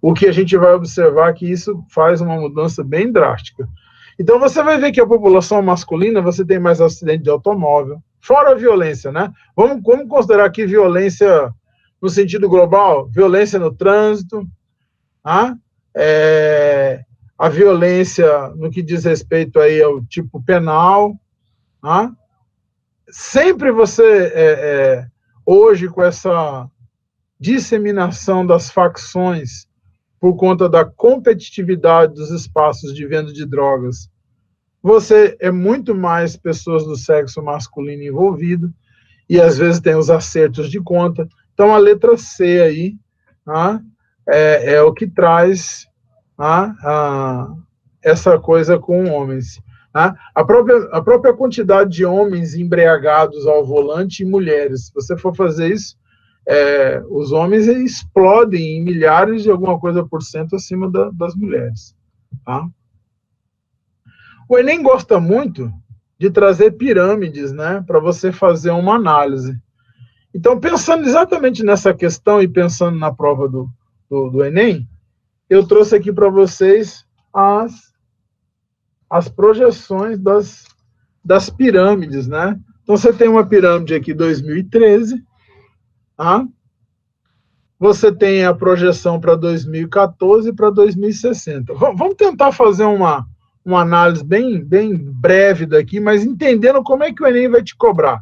Speaker 1: o que a gente vai observar que isso faz uma mudança bem drástica. Então, você vai ver que a população masculina, você tem mais acidente de automóvel, fora a violência, né? Vamos considerar aqui violência no sentido global, violência no trânsito, tá? A violência no que diz respeito aí ao tipo penal, tá? Sempre você, hoje, com essa disseminação das facções por conta da competitividade dos espaços de venda de drogas, você é muito mais pessoas do sexo masculino envolvido, e às vezes tem os acertos de conta. Então, a letra C aí, tá? É o que traz essa coisa com homens. Tá? A própria quantidade de homens embriagados ao volante e mulheres, se você for fazer isso, os homens explodem em milhares de alguma coisa por cento acima das mulheres. Tá? O Enem gosta muito de trazer pirâmides, né, para você fazer uma análise. Então, pensando exatamente nessa questão e pensando na prova do Enem, eu trouxe aqui para vocês as projeções das pirâmides, né? Então, você tem uma pirâmide aqui, 2013, tá? Você tem a projeção para 2014 e para 2060. Vamos tentar fazer uma análise bem breve daqui, mas entendendo como é que o Enem vai te cobrar.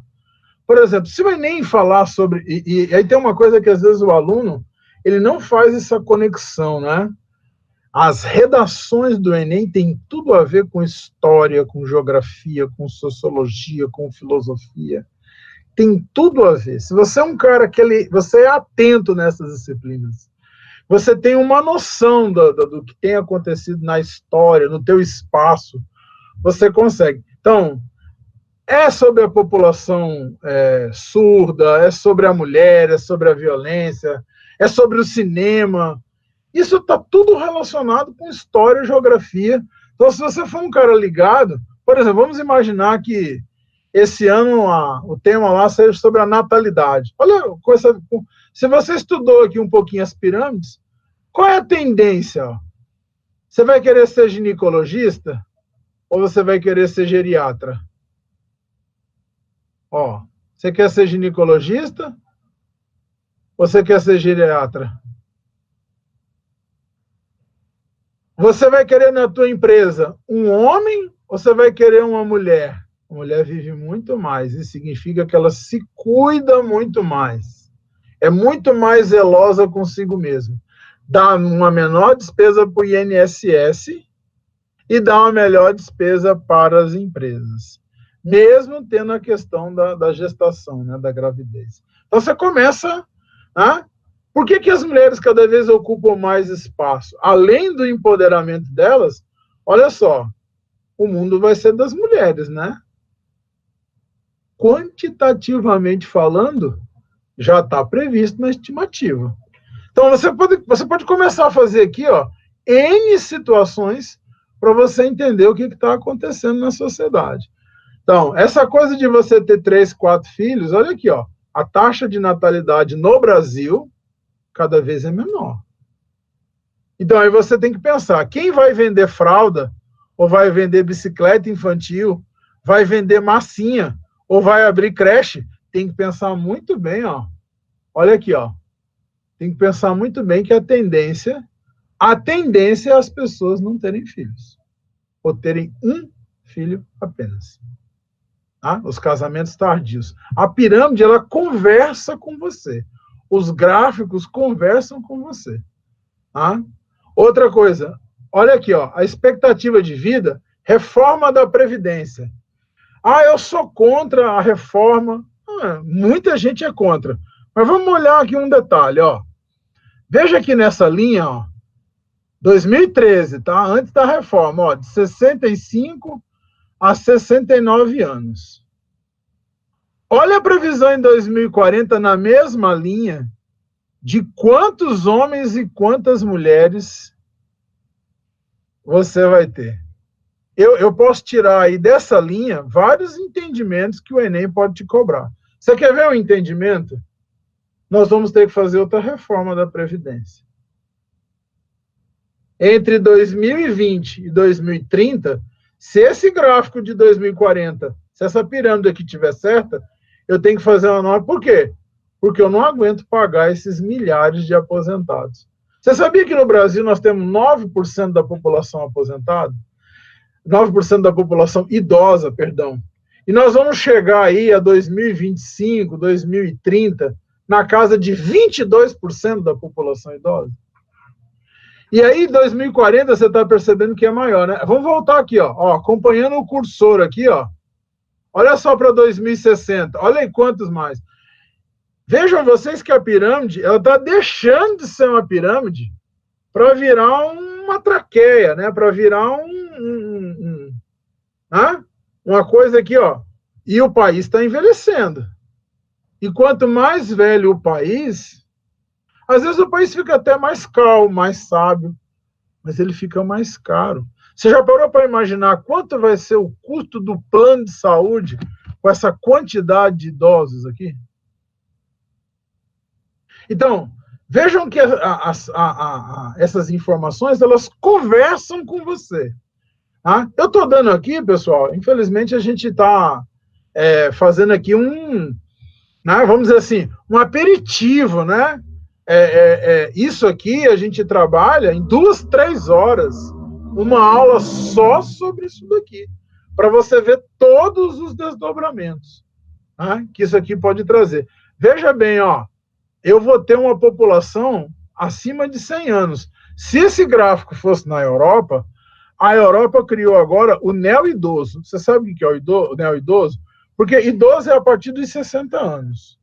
Speaker 1: Por exemplo, se o Enem falar sobre... E aí tem uma coisa que às vezes o aluno ele não faz essa conexão, né? As redações do Enem têm tudo a ver com história, com geografia, com sociologia, com filosofia. Tem tudo a ver. Se você é um cara você é atento nessas disciplinas, você tem uma noção do que tem acontecido na história, no teu espaço, você consegue. Então, é sobre a população surda, é sobre a mulher, é sobre a violência, é sobre o cinema. Isso está tudo relacionado com história e geografia. Então, se você for um cara ligado, por exemplo, vamos imaginar que esse ano o tema lá seja sobre a natalidade. Olha, se você estudou aqui um pouquinho as pirâmides, qual é a tendência? Você vai querer ser ginecologista ou você vai querer ser geriatra? Você quer ser ginecologista ou você quer ser geriatra? Você vai querer na tua empresa um homem ou você vai querer uma mulher? A mulher vive muito mais, isso significa que ela se cuida muito mais. É muito mais zelosa consigo mesma. Dá uma menor despesa para o INSS e dá uma melhor despesa para as empresas. Mesmo tendo a questão da gestação, né, da gravidez. Então você começa... Por que as mulheres cada vez ocupam mais espaço? Além do empoderamento delas, olha só, o mundo vai ser das mulheres, né? Quantitativamente falando, já está previsto na estimativa. Então, você pode começar a fazer aqui, N situações para você entender o que está acontecendo na sociedade. Então, essa coisa de você ter 3, 4 filhos, olha aqui, a taxa de natalidade no Brasil cada vez é menor. Então, aí você tem que pensar, quem vai vender fralda, ou vai vender bicicleta infantil, vai vender massinha, ou vai abrir creche, tem que pensar muito bem, Olha aqui, Tem que pensar muito bem que a tendência é as pessoas não terem filhos. Ou terem um filho apenas. Os casamentos tardios. A pirâmide, ela conversa com você. Os gráficos conversam com você. Outra coisa, olha aqui, a expectativa de vida, reforma da Previdência. Eu sou contra a reforma. Muita gente é contra. Mas vamos olhar aqui um detalhe, Veja aqui nessa linha, 2013, tá? Antes da reforma, de 65 a 69 anos. Olha a previsão em 2040 na mesma linha de quantos homens e quantas mulheres você vai ter. Eu posso tirar aí dessa linha vários entendimentos que o Enem pode te cobrar. Você quer ver um entendimento? Nós vamos ter que fazer outra reforma da Previdência. Entre 2020 e 2030, se esse gráfico de 2040, se essa pirâmide aqui estiver certa, eu tenho que fazer uma nova. Por quê? Porque eu não aguento pagar esses milhares de aposentados. Você sabia que no Brasil nós temos 9% da população aposentada? 9% da população idosa, perdão. E nós vamos chegar aí a 2025, 2030, na casa de 22% da população idosa. E aí, em 2040, você está percebendo que é maior, né? Vamos voltar aqui, acompanhando o cursor aqui, Olha só para 2060, olha aí quantos mais. Vejam vocês que a pirâmide, ela está deixando de ser uma pirâmide para virar uma traqueia, né? Para virar uma coisa aqui, E o país está envelhecendo. E quanto mais velho o país, às vezes o país fica até mais calmo, mais sábio, mas ele fica mais caro. Você já parou para imaginar quanto vai ser o custo do plano de saúde com essa quantidade de idosos aqui? Então, vejam que essas informações, elas conversam com você. Tá? Eu estou dando aqui, pessoal, infelizmente a gente está fazendo aqui né, vamos dizer assim, um aperitivo, né? Isso aqui a gente trabalha em 2, 3 horas, uma aula só sobre isso daqui, para você ver todos os desdobramentos, né, que isso aqui pode trazer. Veja bem, ó, eu vou ter uma população acima de 100 anos. Se esse gráfico fosse na Europa, a Europa criou agora o neo-idoso. Você sabe o que é o neo-idoso? Porque idoso é a partir dos 60 anos.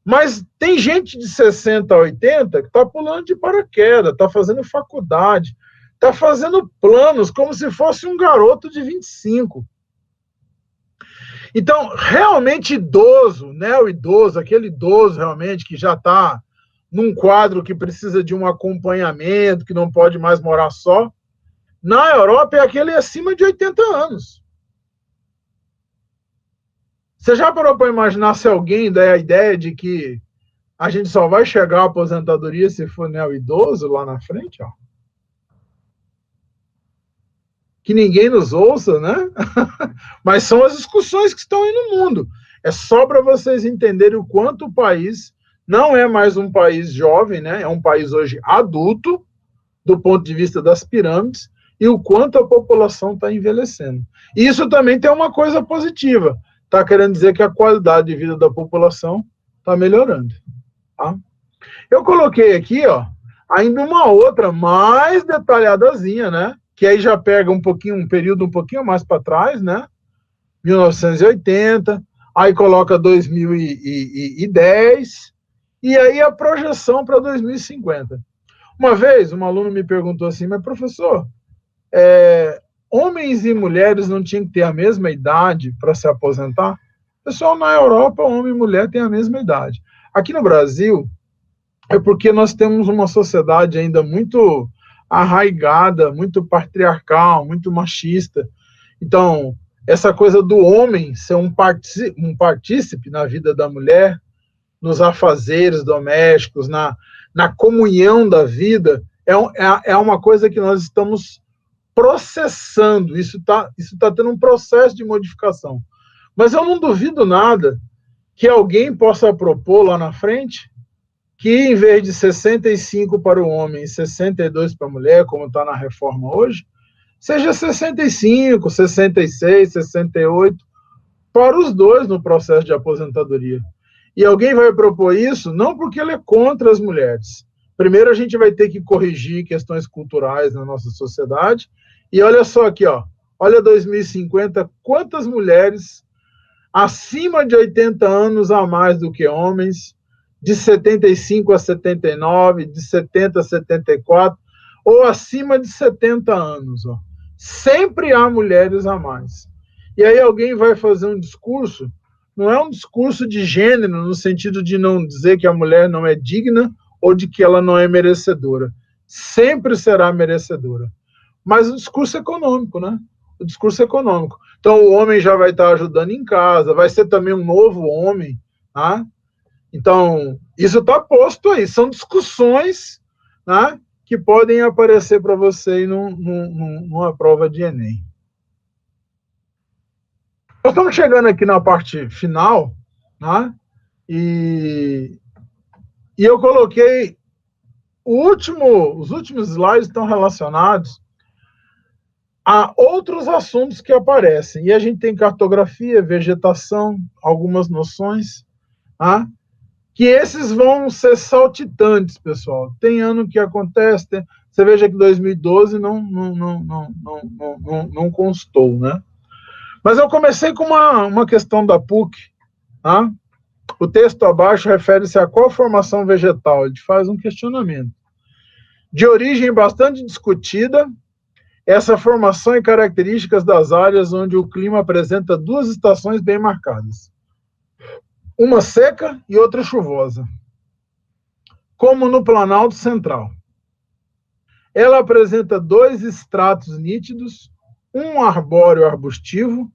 Speaker 1: Mas tem gente de 60 a 80 que está pulando de paraquedas, está fazendo faculdade, está fazendo planos como se fosse um garoto de 25. Então, realmente idoso, né, o idoso, aquele idoso realmente que já está num quadro que precisa de um acompanhamento, que não pode mais morar só, na Europa é aquele acima de 80 anos. Você já parou para imaginar se alguém der a ideia de que a gente só vai chegar à aposentadoria se for neo-idoso lá na frente? Ó? Que ninguém nos ouça, né? Mas são as discussões que estão aí no mundo. É só para vocês entenderem o quanto o país não é mais um país jovem, né? É um país hoje adulto, do ponto de vista das pirâmides, e o quanto a população está envelhecendo. E isso também tem uma coisa positiva. Está querendo dizer que a qualidade de vida da população está melhorando. Tá? Eu coloquei aqui, ó, ainda uma outra mais detalhadazinha, né? Que aí já pega um período um pouquinho mais para trás, né? 1980, aí coloca 2010, e aí a projeção para 2050. Uma vez, um aluno me perguntou assim, mas professor, homens e mulheres não tinham que ter a mesma idade para se aposentar? Pessoal, na Europa, homem e mulher têm a mesma idade. Aqui no Brasil, é porque nós temos uma sociedade ainda muito arraigada, muito patriarcal, muito machista. Então, essa coisa do homem ser um partícipe na vida da mulher, nos afazeres domésticos, na comunhão da vida, é uma coisa que nós estamos processando. Isso tá tendo um processo de modificação. Mas eu não duvido nada que alguém possa propor lá na frente que, em vez de 65 para o homem e 62 para a mulher, como está na reforma hoje, seja 65, 66, 68 para os dois no processo de aposentadoria. E alguém vai propor isso não porque ele é contra as mulheres. Primeiro, a gente vai ter que corrigir questões culturais na nossa sociedade. E olha só aqui, ó, olha 2050, quantas mulheres acima de 80 anos a mais do que homens, de 75 a 79, de 70 a 74, ou acima de 70 anos. Ó. Sempre há mulheres a mais. E aí alguém vai fazer um discurso, não é um discurso de gênero, no sentido de não dizer que a mulher não é digna ou de que ela não é merecedora. Sempre será merecedora. Mas o discurso econômico, né? O discurso econômico. Então, o homem já vai estar ajudando em casa, vai ser também um novo homem, tá? Então, isso está posto aí. São discussões, né, que podem aparecer para você numa prova de Enem. Nós estamos chegando aqui na parte final, né, e eu coloquei os últimos slides estão relacionados a outros assuntos que aparecem. E a gente tem cartografia, vegetação, algumas noções, tá? Que esses vão ser saltitantes, pessoal. Tem ano que acontece, você veja que 2012 não constou, né? Mas eu comecei com uma questão da PUC, tá? O texto abaixo refere-se a qual formação vegetal? Ele faz um questionamento. De origem bastante discutida, essa formação e características das áreas onde o clima apresenta duas estações bem marcadas. uma seca e outra chuvosa, como no Planalto Central. Ela apresenta dois estratos nítidos, um arbóreo arbustivo,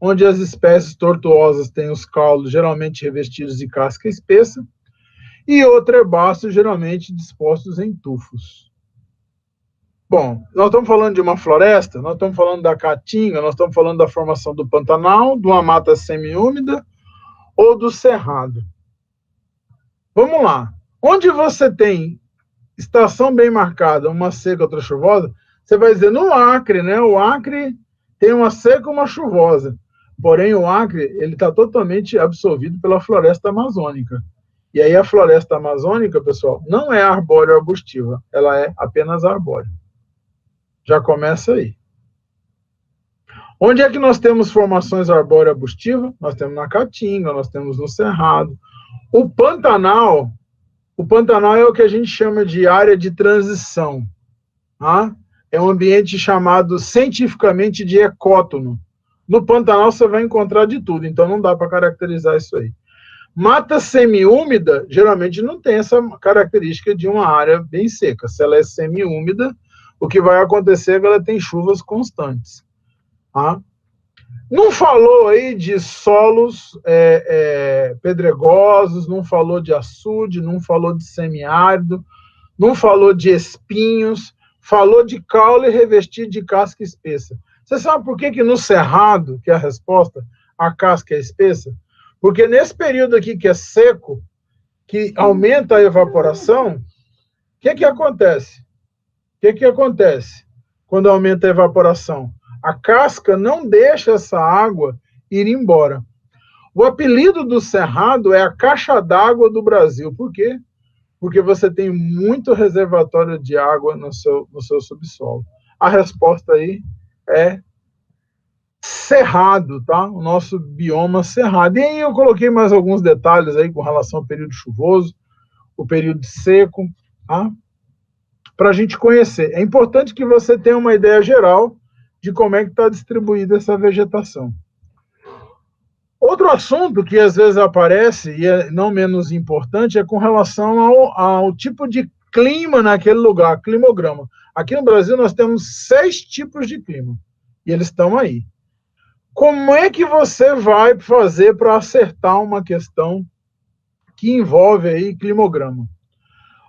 Speaker 1: onde as espécies tortuosas têm os caules geralmente revestidos de casca espessa, e outro herbáceo geralmente dispostos em tufos. Bom, nós estamos falando de uma floresta, nós estamos falando da caatinga, nós estamos falando da formação do Pantanal, de uma mata semiúmida ou do cerrado. Vamos lá. Onde você tem estação bem marcada, uma seca, outra chuvosa, você vai dizer no Acre, né? O Acre tem uma seca e uma chuvosa. Porém, o Acre ele está totalmente absorvido pela floresta amazônica. E aí a floresta amazônica, pessoal, não é arbóreo arbustiva, ela é apenas arbóreo. Já começa aí. Onde é que nós temos formações arbóreo arbustiva? Nós temos na Caatinga, nós temos no Cerrado. O Pantanal é o que a gente chama de área de transição. Tá? É um ambiente chamado cientificamente de ecótono. No Pantanal você vai encontrar de tudo, então não dá para caracterizar isso aí. Mata semiúmida, geralmente não tem essa característica de uma área bem seca. Se ela é semiúmida, o que vai acontecer é que ela tem chuvas constantes. Tá? Não falou aí de solos pedregosos, não falou de açude, não falou de semiárido, não falou de espinhos, falou de caule revestido de casca espessa. Você sabe por que no cerrado, que é a resposta, a casca é espessa? Porque nesse período aqui que é seco, que aumenta a evaporação, o que acontece? O que acontece quando aumenta a evaporação? A casca não deixa essa água ir embora. O apelido do cerrado é a caixa d'água do Brasil. Por quê? Porque você tem muito reservatório de água no seu subsolo. A resposta aí é cerrado, tá? O nosso bioma cerrado. E aí eu coloquei mais alguns detalhes aí com relação ao período chuvoso, o período seco, tá? Para a gente conhecer. É importante que você tenha uma ideia geral de como é que está distribuída essa vegetação. Outro assunto que às vezes aparece, e é não menos importante, é com relação ao tipo de clima naquele lugar, climograma. Aqui no Brasil nós temos 6 tipos de clima, e eles estão aí. Como é que você vai fazer para acertar uma questão que envolve aí climograma?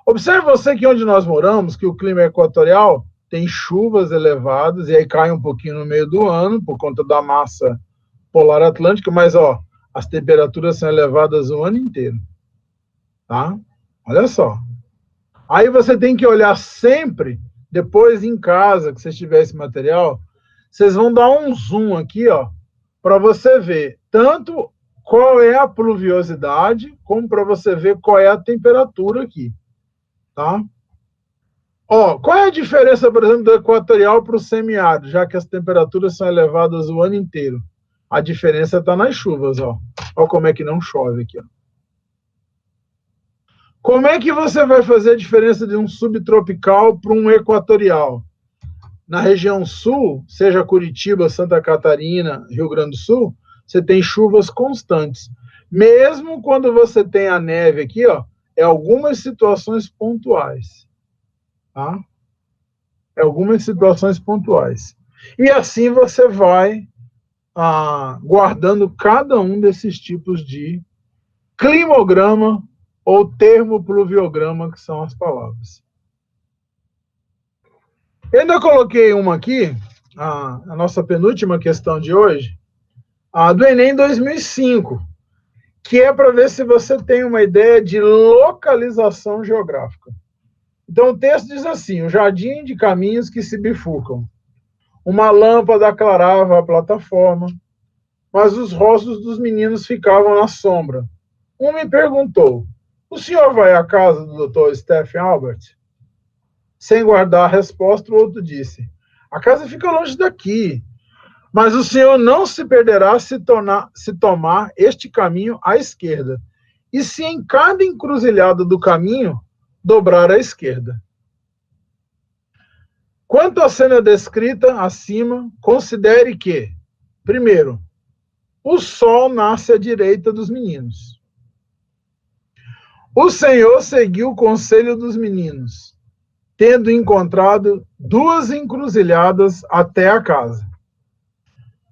Speaker 1: Observe você que onde nós moramos, que o clima é equatorial, tem chuvas elevadas, e aí cai um pouquinho no meio do ano, por conta da massa polar atlântica, mas ó, as temperaturas são elevadas o ano inteiro. Tá? Olha só. Aí você tem que olhar sempre, depois em casa, que você tiver esse material, vocês vão dar um zoom aqui, ó, para você ver tanto qual é a pluviosidade, como para você ver qual é a temperatura aqui. Tá? Ó, qual é a diferença, por exemplo, do equatorial para o semiárido, já que as temperaturas são elevadas o ano inteiro? A diferença está nas chuvas, ó. Ó como é que não chove aqui, ó. Como é que você vai fazer a diferença de um subtropical para um equatorial? Na região sul, seja Curitiba, Santa Catarina, Rio Grande do Sul, você tem chuvas constantes. Mesmo quando você tem a neve aqui, ó, é algumas situações pontuais. Tá? É algumas situações pontuais. E assim você vai guardando cada um desses tipos de climograma ou termopluviograma, que são as palavras. Eu ainda coloquei uma aqui, a nossa penúltima questão de hoje, a do Enem 2005, que é para ver se você tem uma ideia de localização geográfica. Então, o texto diz assim: o jardim de caminhos que se bifurcam. Uma lâmpada aclarava a plataforma, mas os rostos dos meninos ficavam na sombra. Um me perguntou: o senhor vai à casa do Dr. Stephen Albert? Sem guardar a resposta, o outro disse: a casa fica longe daqui, mas o senhor não se perderá se tomar este caminho à esquerda, e se em cada encruzilhada do caminho dobrar à esquerda. Quanto à cena descrita acima, considere que, primeiro, o sol nasce à direita dos meninos. O Senhor seguiu o conselho dos meninos, tendo encontrado 2 encruzilhadas até a casa.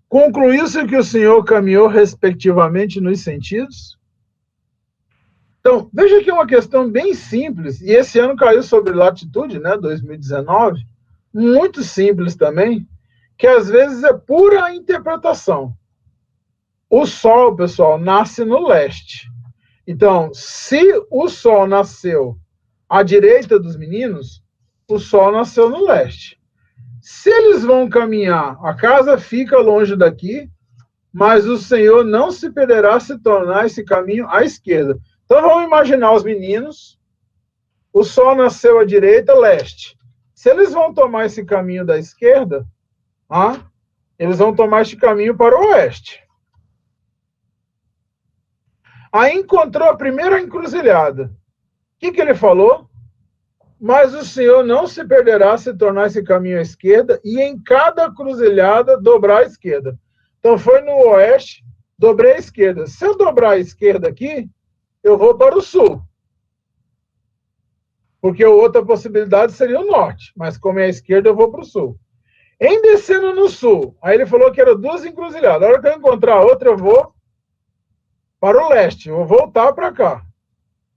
Speaker 1: Concluiu-se que o Senhor caminhou respectivamente nos sentidos? Então, veja que é uma questão bem simples, e esse ano caiu sobre latitude, né, 2019, muito simples também, que às vezes é pura interpretação. O Sol, pessoal, nasce no leste. Então, se o Sol nasceu à direita dos meninos, o Sol nasceu no leste. Se eles vão caminhar, a casa fica longe daqui, mas o Senhor não se perderá se tornar esse caminho à esquerda. Então vamos imaginar os meninos, o Sol nasceu à direita, leste. Se eles vão tomar esse caminho da esquerda, eles vão tomar este caminho para o oeste. Aí encontrou a primeira encruzilhada. O que ele falou? Mas o Senhor não se perderá se tornar esse caminho à esquerda e em cada cruzilhada dobrar à esquerda. Então foi no oeste, dobrei à esquerda. Se eu dobrar à esquerda aqui, eu vou para o sul. Porque a outra possibilidade seria o norte, mas como é a esquerda, eu vou para o sul. Em descendo no sul, aí ele falou que eram 2 encruzilhadas. A hora que eu encontrar outra, eu vou para o leste, eu vou voltar para cá.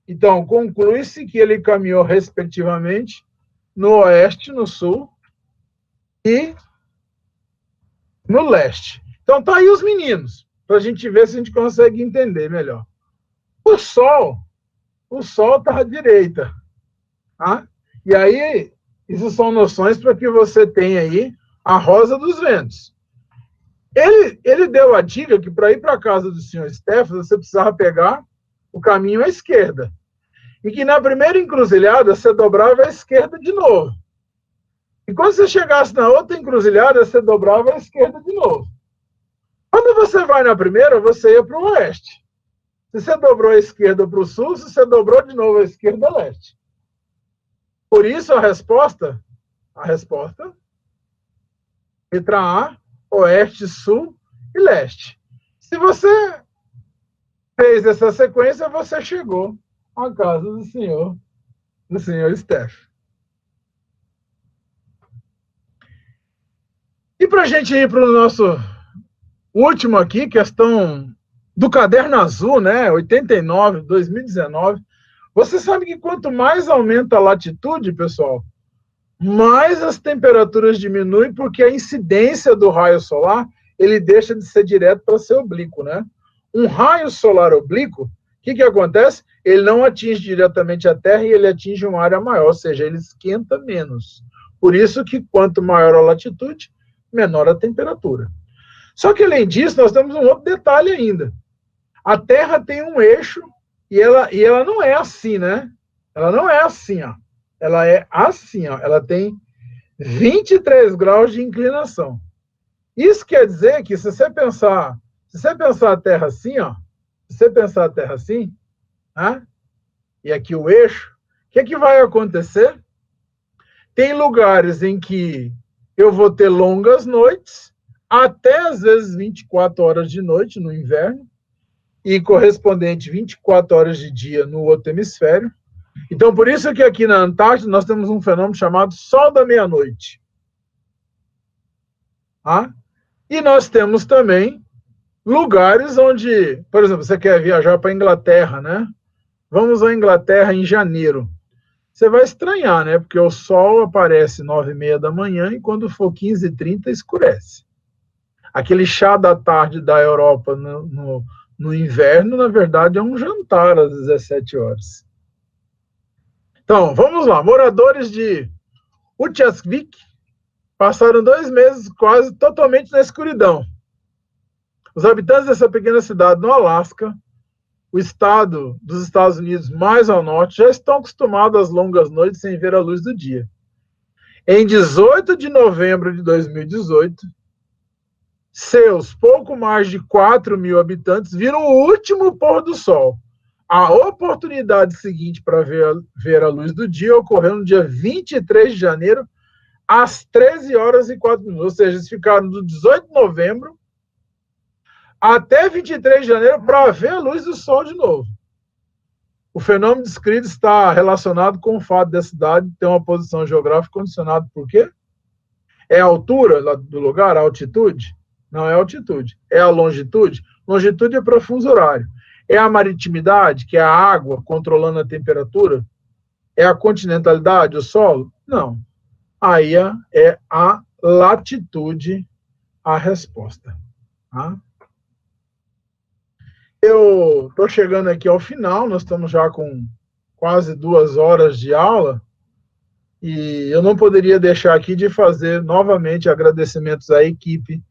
Speaker 1: Então, conclui-se que ele caminhou, respectivamente, no oeste, no sul e no leste. Então, tá aí os meninos, para a gente ver se a gente consegue entender melhor. O Sol está à direita. E aí, isso são noções para que você tenha aí a rosa dos ventos. Ele deu a dica que para ir para a casa do senhor Stefano, você precisava pegar o caminho à esquerda. E que na primeira encruzilhada, você dobrava à esquerda de novo. E quando você chegasse na outra encruzilhada, você dobrava à esquerda de novo. Quando você vai na primeira, você ia para o oeste. Se você dobrou à esquerda para o sul, se você dobrou de novo à esquerda, a leste. Por isso, a resposta, letra A, oeste, sul e leste. Se você fez essa sequência, você chegou à casa do senhor Steph. E para a gente ir para o nosso último aqui, questão do caderno azul, né, 89, 2019, você sabe que quanto mais aumenta a latitude, pessoal, mais as temperaturas diminuem, porque a incidência do raio solar, ele deixa de ser direto para ser oblíquo, né? Um raio solar oblíquo, o que acontece? Ele não atinge diretamente a Terra e ele atinge uma área maior, ou seja, ele esquenta menos. Por isso que quanto maior a latitude, menor a temperatura. Só que, além disso, nós temos um outro detalhe ainda. A Terra tem um eixo e ela não é assim, né? Ela não é assim, ó. Ela é assim, ó. Ela tem 23 graus de inclinação. Isso quer dizer que se você pensar a Terra assim, ó, se você pensar a Terra assim, e aqui o eixo, o que vai acontecer? Tem lugares em que eu vou ter longas noites, até às vezes 24 horas de noite no inverno, e correspondente 24 horas de dia no outro hemisfério. Então, por isso que aqui na Antártida nós temos um fenômeno chamado Sol da Meia-Noite. E nós temos também lugares onde, por exemplo, você quer viajar para a Inglaterra, né? Vamos à Inglaterra em janeiro. Você vai estranhar, né? Porque o sol aparece 9h30 da manhã e quando for 15h30 escurece. Aquele chá da tarde da Europa no inverno, na verdade, é um jantar às 17 horas. Então, vamos lá. Moradores de Utqiagvik passaram 2 meses quase totalmente na escuridão. Os habitantes dessa pequena cidade no Alasca, o estado dos Estados Unidos mais ao norte, já estão acostumados às longas noites sem ver a luz do dia. Em 18 de novembro de 2018, seus pouco mais de 4.000 habitantes viram o último pôr do sol. A oportunidade seguinte para ver a luz do dia ocorreu no dia 23 de janeiro, às 13h04, ou seja, eles ficaram do 18 de novembro até 23 de janeiro para ver a luz do sol de novo. O fenômeno descrito está relacionado com o fato da cidade ter uma posição geográfica condicionada por quê? É a altura do lugar, a altitude? Não é a altitude. É a longitude? Longitude é para fuso horário. É a maritimidade, que é a água controlando a temperatura? É a continentalidade, o solo? Não. Aí é a latitude a resposta. Tá? Eu estou chegando aqui ao final, nós estamos já com quase 2 horas de aula, e eu não poderia deixar aqui de fazer novamente agradecimentos à equipe,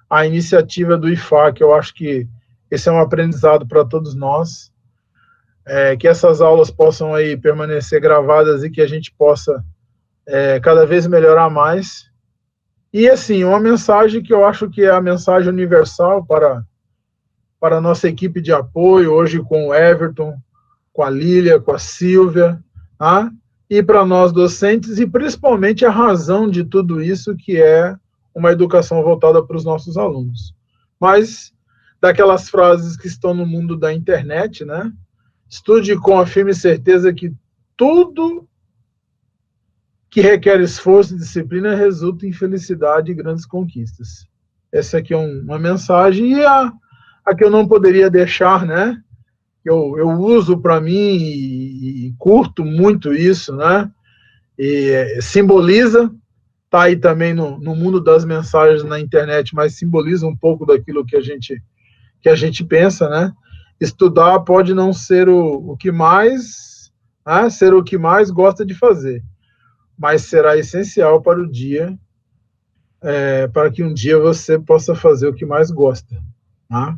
Speaker 1: à iniciativa do IFA, que eu acho que esse é um aprendizado para todos nós, que essas aulas possam aí permanecer gravadas e que a gente possa cada vez melhorar mais. E, assim, uma mensagem que eu acho que é a mensagem universal para a nossa equipe de apoio, hoje com o Everton, com a Lília, com a Silvia, tá? E para nós docentes, e principalmente a razão de tudo isso, que é uma educação voltada para os nossos alunos. Mas, daquelas frases que estão no mundo da internet, né? Estude com a firme certeza que tudo que requer esforço e disciplina resulta em felicidade e grandes conquistas. Essa aqui é uma mensagem, e a que eu não poderia deixar, né? Eu uso para mim e curto muito isso, né? E simboliza, tá aí também no mundo das mensagens na internet, mas simboliza um pouco daquilo que a gente pensa, né? Estudar pode não ser o que mais, né? Ser o que mais gosta de fazer, mas será essencial para o dia, para que um dia você possa fazer o que mais gosta, tá?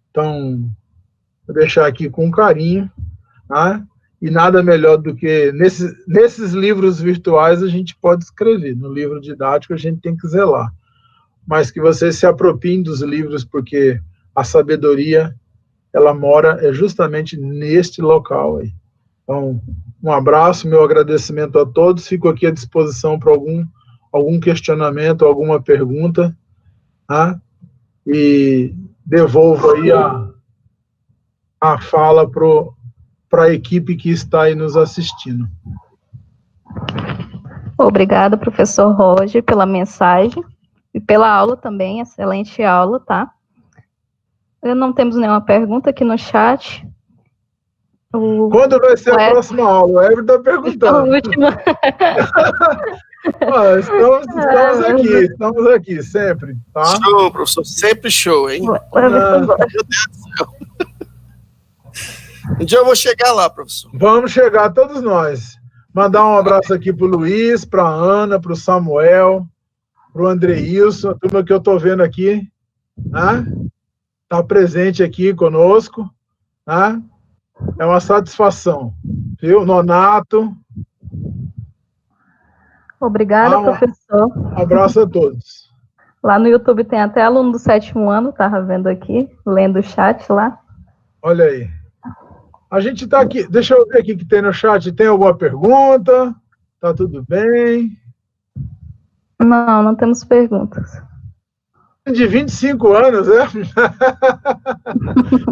Speaker 1: Então, vou deixar aqui com carinho, tá? E nada melhor do que nesses livros virtuais a gente pode escrever, no livro didático a gente tem que zelar, mas que vocês se apropriem dos livros, porque a sabedoria, ela mora justamente neste local aí. Então, um abraço, meu agradecimento a todos, fico aqui à disposição para algum questionamento, alguma pergunta, tá? E devolvo aí a fala para a equipe que está aí nos assistindo.
Speaker 2: Obrigada, professor Roger, pela mensagem e pela aula também, excelente aula, tá? Não temos nenhuma pergunta aqui no chat.
Speaker 1: Quando vai ser a próxima aula? O Everton está perguntando.
Speaker 2: A última.
Speaker 1: Estamos aqui, sempre, tá?
Speaker 3: Show, professor, sempre show, hein? Meu Deus do céu. Um dia eu vou chegar lá, professor.
Speaker 1: Vamos chegar, todos nós. Mandar um abraço aqui para o Luiz, para a Ana, para o Samuel, para o Andreilson, a turma que eu estou vendo aqui, né? Está presente aqui conosco, né? É uma satisfação, viu? Nonato.
Speaker 2: Obrigada, professor.
Speaker 1: Um abraço a todos.
Speaker 2: Lá no YouTube tem até aluno do 7º ano, estava vendo aqui, lendo o chat lá.
Speaker 1: Olha aí. A gente está aqui, deixa eu ver aqui que tem no chat, tem alguma pergunta? Tá tudo bem?
Speaker 2: Não temos perguntas.
Speaker 1: De 25 anos, é?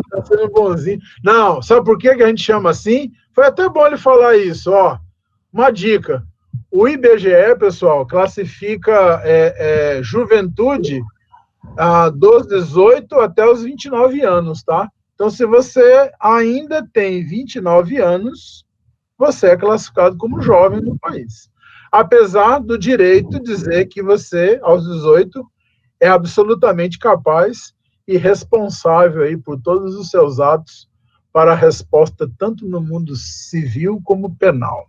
Speaker 1: Tá sendo bonzinho. Não, sabe por que a gente chama assim? Foi até bom ele falar isso, ó. Uma dica. O IBGE, pessoal, classifica juventude dos 18 até os 29 anos, tá? Então, se você ainda tem 29 anos, você é classificado como jovem no país. Apesar do direito dizer que você, aos 18, é absolutamente capaz e responsável aí por todos os seus atos para a resposta tanto no mundo civil como penal.